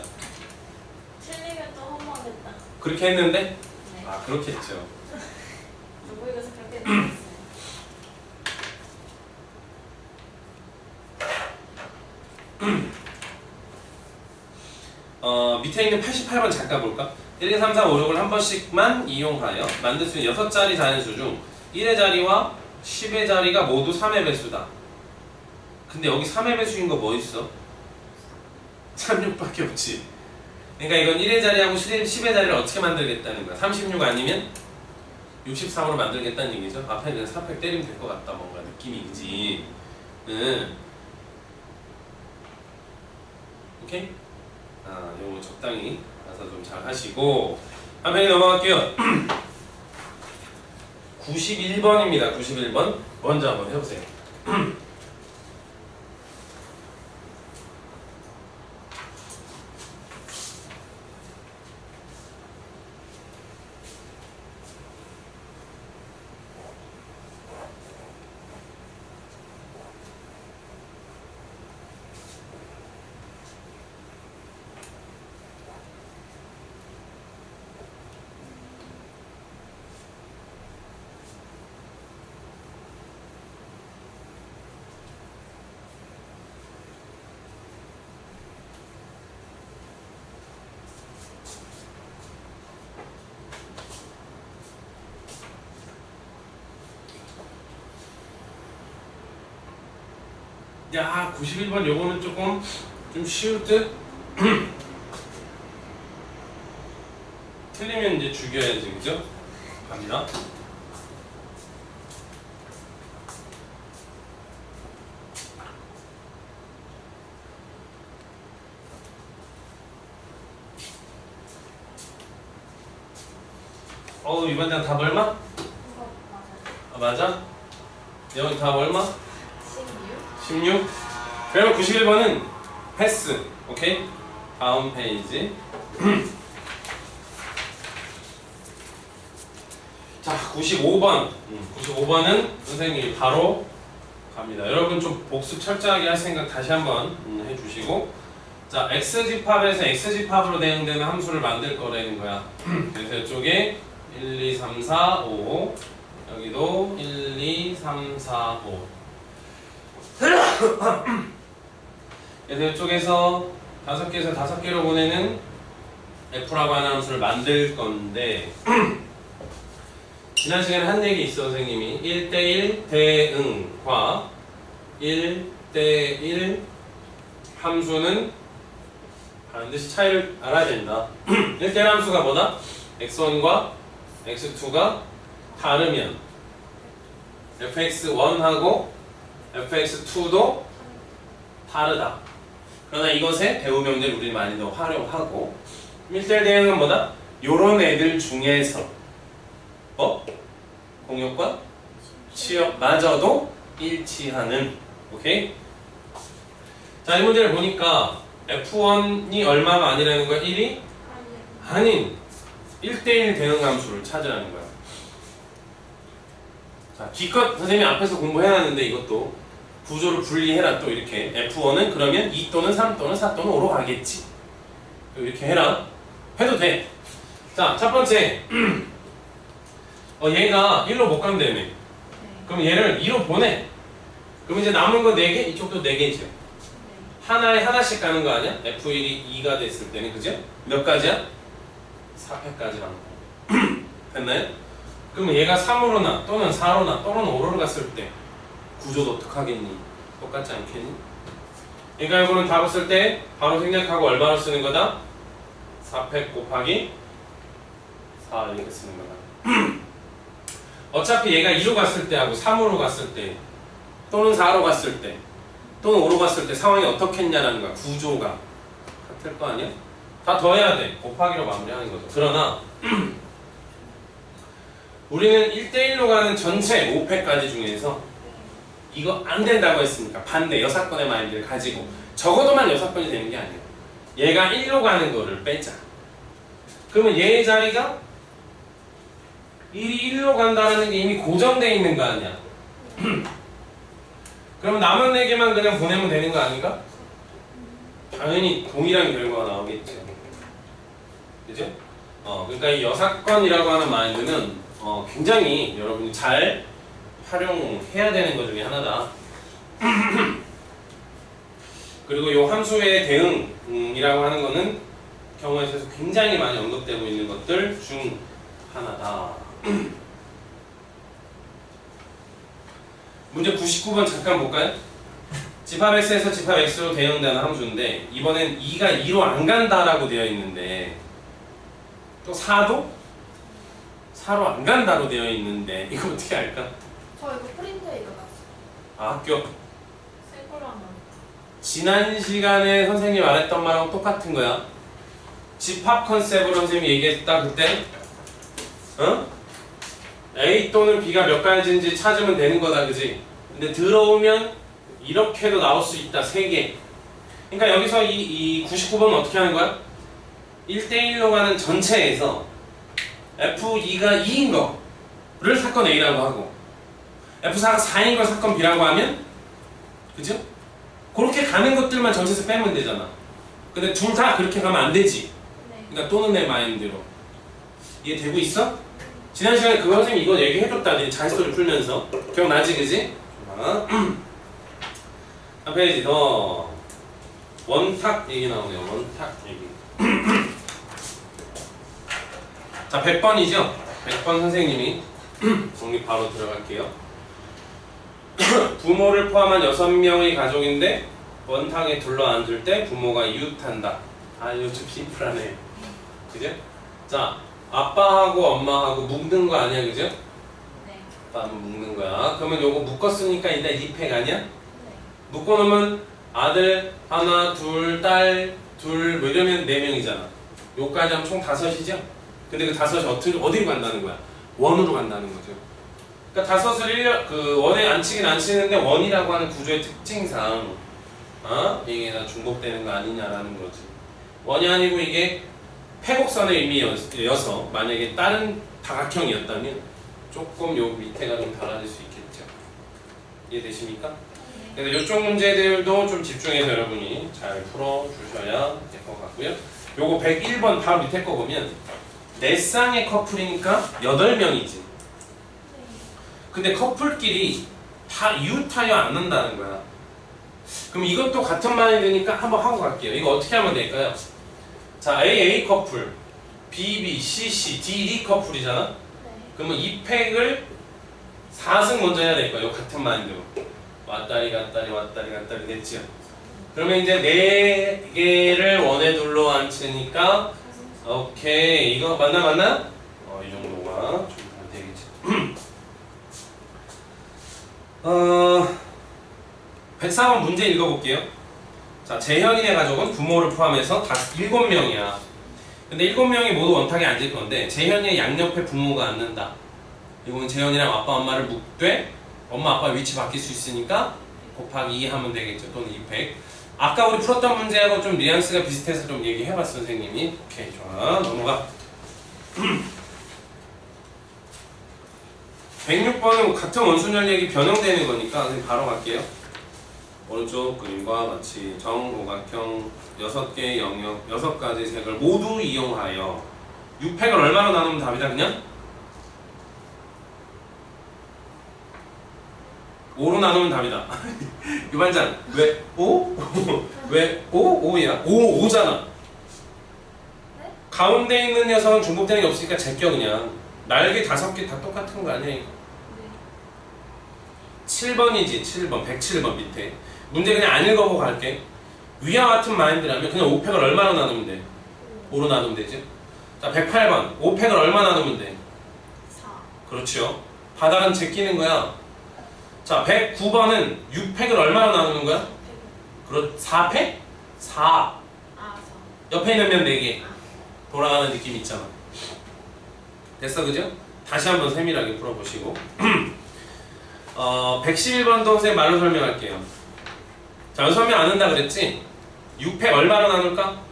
틀리면 또 허무하겠다. 그렇게 했는데? 네. 아 그렇겠죠. 모의고사 그렇게 했어요. 밑에 있는 88번 잠깐 볼까? 1, 2, 3, 4, 5, 6을 한 번씩만 이용하여 만들 수 있는 6자리 자연수 중 1의 자리와 10의 자리가 모두 3의 배수다. 근데 여기 3의 배수인 거 뭐 있어? 36밖에 없지. 그러니까 이건 1의 자리하고 10의 자리를 어떻게 만들겠다는 거야. 36 아니면 63으로 만들겠다는 얘기죠. 앞에 그냥 4팩 때리면 될 것 같다. 뭔가 느낌이 그지. 오케이? 요거 적당히 가서 좀 잘 하시고 한 페이지 넘어갈게요. 91번입니다. 91번 먼저 한번 해보세요. 야, 91번 요거는 조금 좀 쉬울 듯? 틀리면 이제 죽여야지, 그죠? 갑니다. 이번 장 답 얼마? 이거 맞아요. 맞아? 여기 답 얼마? 16? 16? 그러면 91번은 패스. 오케이? 다음 페이지. 자, 95번. 95번은 선생님이 바로 갑니다. 여러분 좀 복습 철저하게 할 생각 다시 한번 해주시고, 자, x집합에서 x집합으로 대응되는 함수를 만들 거라는 거야. 그래서 이쪽에 1, 2, 3, 4, 5 여기도 1, 2, 3, 4, 5 그래서 이쪽에서 5개에서 5개로 보내는 f라고 하는 함수를 만들 건데 지난 시간에 한 얘기 있어 선생님이 1대1 대응과 1대1 함수는 반드시 차이를 알아야 된다. 1대1 함수가 뭐다? x1과 x2가 다르면 fx1하고 fx2도 다르다. 그러나 이것의 배우명들 우리 많이 더 활용하고 1대1 대응은 뭐다? 요런 애들 중에서 공역과 취역마저도 일치하는. 오케이? 자, 이 문제를 보니까 F1이 얼마가 아니라는 거야? 1이? 아닌 1대1 대응 함수를 찾으라는 거야. 자, 기껏 선생님이 앞에서 공부해놨는데 이것도 구조를 분리해라. 또 이렇게 F1은 그러면 2 또는 3 또는 4 또는 5로 가겠지. 이렇게 해라. 해도 돼. 자, 첫 번째 얘가 1로 못 간다며. 네. 그럼 얘를 2로 보내. 그럼 이제 남은 거 4개, 이쪽도 4개죠. 네. 하나에 하나씩 가는 거 아니야? F1이 2가 됐을 때는, 그죠? 몇 가지야? 4패까지라는 거. 됐나요? 그러면 얘가 3으로나 또는 4로나 또는 5로 갔을 때 구조도 어떡하겠니? 똑같지 않겠니? 그러니까 이거는 답을 쓸 때 바로 생략하고 얼마로 쓰는 거다? 4패 곱하기 4 이렇게 쓰는 거다. 어차피 얘가 2로 갔을 때하고 3으로 갔을 때 또는 4로 갔을 때 또는 5로 갔을 때 상황이 어떻겠냐라는 거야. 구조가 같을 거 아니야? 다 더해야 돼. 곱하기로 마무리하는 거죠. 그러나 우리는 1대1로 가는 전체 5패까지 중에서 이거 안 된다고 했으니까 반대 여사건의 마인드를 가지고 적어도만 여사건이 되는 게 아니야. 얘가 1로 가는 거를 빼자. 그러면 얘의 자리가 1이 1로 간다는 게 이미 고정되어 있는 거 아니야. 그럼 남은 4개만 그냥 보내면 되는 거 아닌가? 당연히 동일한 결과가 나오겠죠. 그죠? 그러니까 이 여사건이라고 하는 마인드는 굉장히 여러분이 잘 활용해야 되는 것 중에 하나다. 그리고 이 함수의 대응이라고 하는 거는 경우에 있어서 굉장히 많이 언급되고 있는 것들 중 하나다. 문제 99번 잠깐 볼까요? 집합 x에서 집합 x로 대응되는 함수인데 이번엔 2가 2로 안 간다라고 되어 있는데 또 4도 4로 안 간다로 되어 있는데 이거 어떻게 할까? 저 이거 프린트에 이거 났어. 아, 학교 새 걸로 하면 지난 시간에 선생님이 말했던 말하고 똑같은 거야. 집합 컨셉으로 선생님이 얘기했다 그때. 어? A 또는 B가 몇 가지인지 찾으면 되는 거다, 그지? 근데 들어오면 이렇게도 나올 수 있다, 3개. 그러니까 여기서 이 99번은 어떻게 하는 거야? 1대1로 가는 전체에서 F2가 2인 거를 사건 A라고 하고 F4가 4인 걸 사건 B라고 하면 그죠? 그렇게 가는 것들만 전체에서 빼면 되잖아. 근데 둘 다 그렇게 가면 안 되지. 네. 그러니까 또는 내 마인드로. 이해되고 있어? 지난 시간에 그거 선생님이 이거 얘기해줬다. 자기소리 풀면서. 기억나지, 그지? 자, 한 페이지 더. 원탁 얘기 나오네요. 원탁 얘기. 자, 100번이죠? 100번 선생님이 정리 바로 들어갈게요. 부모를 포함한 6명의 가족인데 원탁에 둘러앉을 때 부모가 이웃한다. 아, 이거 좀 심플하네. 그죠? 자, 아빠하고 엄마하고 묶는 거 아니야, 그죠? 네. 아빠는 묶는 거야. 그러면 요거 묶었으니까 일단 2팩 아니야? 네. 묶어놓으면 아들 하나, 둘, 딸 둘, 뭐 이러면 4명이잖아. 요까지 하면 총 5이죠? 근데 그 5이 어디로 간다는 거야? 원으로 간다는 거죠. 그러니까 5을 원에 앉히긴 안 치는데 원이라고 하는 구조의 특징상 이게 다 중복되는 거 아니냐라는 거지. 원이 아니고 이게 패곡선의 의미여서 만약에 다른 다각형이었다면 조금 요 밑에가 좀 달라질 수 있겠죠. 이해되십니까? 그래서 이쪽 문제들도 좀 집중해서 여러분이 잘 풀어주셔야 될 것 같고요. 요거 101번 바로 밑에 거 보면 4쌍의 커플이니까 8명이지. 근데 커플끼리 다 이웃하여 않는다는 거야. 그럼 이것도 같은 말이 되니까 한번 하고 갈게요. 이거 어떻게 하면 될까요? 자, A 커플, B C, D 커플이잖아? 네. 그러면 이 팩을 4승 먼저 해야 될 거예요. 같은 마인드로. 왔다리 갔다리 됐지요? 그러면 이제 4개를 원에 둘러 앉히니까 오케이. 이거 맞나? 이 정도가 좀 되겠지. 104번 문제 읽어볼게요. 자, 재현이네 가족은 부모를 포함해서 다 7명이야. 근데 7명이 모두 원탁에 앉을 건데 재현이의 양옆에 부모가 앉는다. 이건 재현이랑 아빠 엄마를 묶되 엄마 아빠 위치 바뀔 수 있으니까 곱하기 2 하면 되겠죠. 또는 2팩. 아까 우리 풀었던 문제하고 좀 뉘앙스가 비슷해서 좀 얘기해봤어 선생님이. 오케이, 좋아. 넘어가. 106번은 같은 원순열력이 변형되는 거니까 그냥 바로 갈게요. 오른쪽 그림과 같이 정오각형 6개의 영역 6가지 색을 모두 이용하여 6팩을 얼마로 나누면 답이다 그냥? 5로 나누면 답이다. 유반장 왜 5? 왜 5? 5야? 5잖아. 네? 가운데 있는 녀석은 중복되는 게 없으니까 제껴 그냥. 날개 5개 다 똑같은 거 아니야 이거? 네. 7번이지 7번 107번 밑에 문제 그냥 안 읽어보고 갈게. 위와 같은 마인드라면 그냥 5팩을 얼마로 나누면 돼? 5로 나누면 되지. 자 108번 5팩을 얼마 나누면 돼? 4. 그렇죠. 바닥은 제끼는 거야. 자 109번은 6팩을 얼마로 나누는 거야? 4팩? 4. 아, 4. 옆에 있는 면 4개 돌아가는 느낌 있잖아. 됐어 그죠? 다시 한번 세밀하게 풀어보시고 111번도 선생님 말로 설명할게요. 자, 설명 안 한다 그랬지? 6팩 얼마로 나눌까?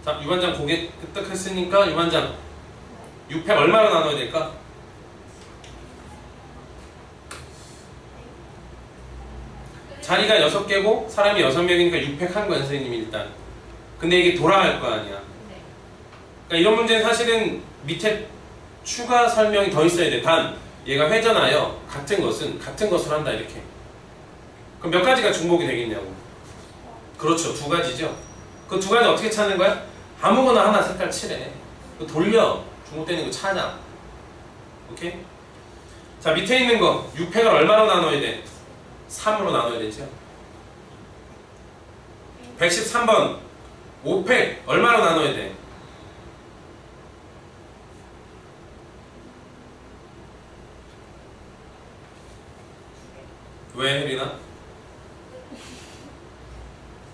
자, 유반장 고개 끄떡 했으니까 유반장 6팩 얼마로 나눠야 될까? 자리가 6개고 사람이 6명이니까 6팩 한 거야 선생님이 일단. 근데 이게 돌아갈 거 아니야. 네. 그러니까 이런 문제는 사실은 밑에 추가 설명이 더 있어야 돼. 단 얘가 회전하여 같은 것은 같은 것을 한다 이렇게. 그럼 몇 가지가 중복이 되겠냐고. 그렇죠. 2가지죠. 그 2가지 어떻게 찾는 거야? 아무거나 하나 색깔 칠해. 돌려. 중복되는 거 찾아. 오케이? 자, 밑에 있는 거 6팩을 얼마로 나눠야 돼? 3으로 나눠야 되죠. 113번 5팩 얼마로 나눠야 돼? 왜 혜린아?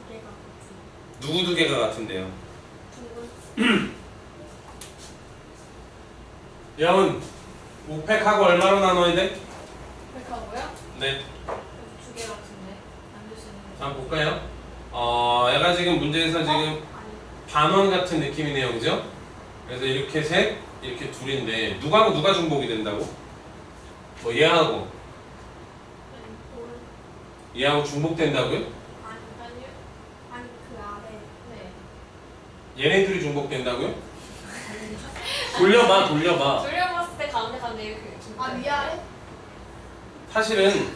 두 개가 같은. 누구 두 개가 같은데요? 둥근. 여은 5팩하고 얼마로 나눠야 돼? 백하고요? 네. 두 개 같은데 안 될 수 있는 거. 한번 볼까요? 얘가 지금 문제에서 지금 아니. 반원 같은 느낌이네요, 그죠? 그래서 이렇게 셋, 이렇게 둘인데 누가하고 누가 중복이 된다고? 뭐 얘하고 올. 얘하고 중복된다고요? 아니. 아니요? 아니 그 아래. 네. 얘네들이 중복된다고요? 돌려봐. 돌려봤을 때 가운데 이렇게 좀. 아 위아래? 사실은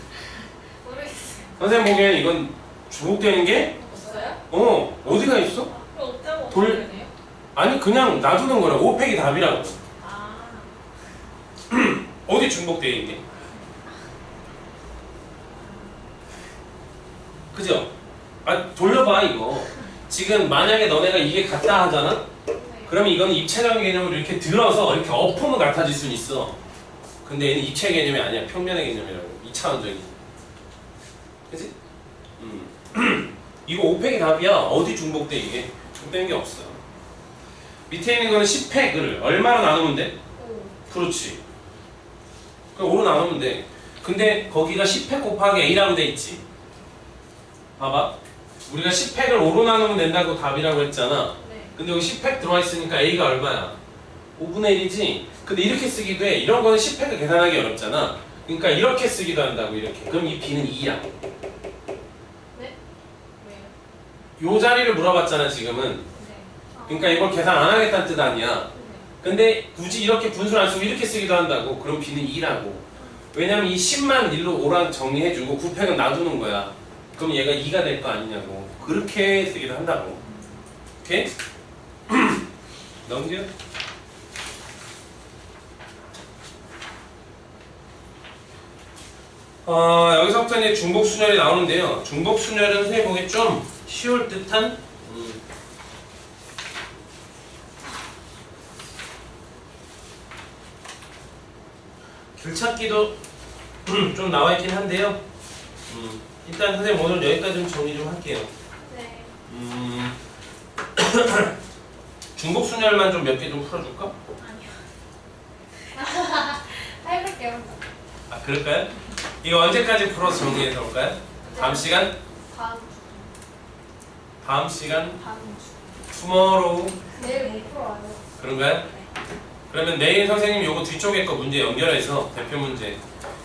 모르겠어요. 선생님 보기에는 이건 중복되는 게 없어요? 어디가 있어? 그럼 없다고 돌- 어떻게 되네요? 아니 그냥 놔두는 거라. 5팩이 답이라고. 아. 어디 중복돼 있니? 그죠? 돌려봐 이거. 지금 만약에 너네가 이게 같다 하잖아? 네. 그러면 이건 입체적인 개념으로 이렇게 들어서 이렇게 엎으면 같아질 수는 있어. 근데 얘는 입체 개념이 아니야. 평면의 개념이라고. 2차원적인. 그치? 이거 5팩이 답이야. 어디 중복돼 이게? 중복된 게 없어. 밑에 있는 거는 10팩을 얼마로 나누면 돼? 오. 그렇지. 그럼 5로 나누면 돼. 근데 거기가 10팩 곱하기 A라고 돼 있지. 봐봐. 우리가 10팩을 5로 나누면 된다고 답이라고 했잖아. 네. 근데 여기 10팩 들어와 있으니까 A가 얼마야? 5분의 1이지? 근데 이렇게 쓰기도 해. 이런 거는 10팩을 계산하기 어렵잖아. 그러니까 이렇게 쓰기도 한다고, 이렇게. 그럼 이 B는 2야. 네? 왜요? 요 자리를 물어봤잖아, 지금은. 네. 그러니까 이걸 계산 안 하겠다는 뜻 아니야. 네. 근데 굳이 이렇게 분수를 안 쓰고 이렇게 쓰기도 한다고. 그럼 B는 2라고. 왜냐면 이 10만 1로 5랑 정리해주고 9팩은 놔두는 거야. 그럼 얘가 2가 될 거 아니냐고. 그렇게 쓰기도 한다고. 오케이? 넘겨. 여기서부터 이제 중복순열이 나오는데요. 중복순열은 선생님 보기 좀 쉬울 듯한 길찾기도 좀 나와 있긴 한데요. 일단 선생님 오늘 여기까지 좀 정리 좀 할게요. 네. 중복순열만 좀 몇 개 좀 풀어줄까? 아니요. 해볼게요. 아 그럴까요? 이거 언제까지 풀어서 정리해서 올까요? 다음 시간? 다음 다음 시간? 다음 주. 투모로우 내일 못 풀어요. 그런가요? 그러면 내일 선생님 요거 뒤쪽에 거 문제 연결해서 대표 문제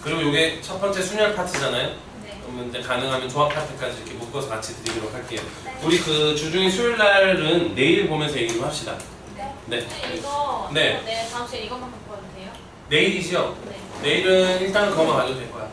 그리고 요게 첫 번째 순열 파트잖아요? 네. 그러면 이제 가능하면 조합 파트까지 이렇게 묶어서 같이 드리도록 할게요. 네. 우리 그 주중인 수요일 날은 내일 보면서 얘기 좀 합시다. 네. 네. 네, 이거 네. 네, 다음 주에 이것만 갖고 와도 돼요? 내일이죠? 네. 내일은 일단 그거만 가져도 될 거야.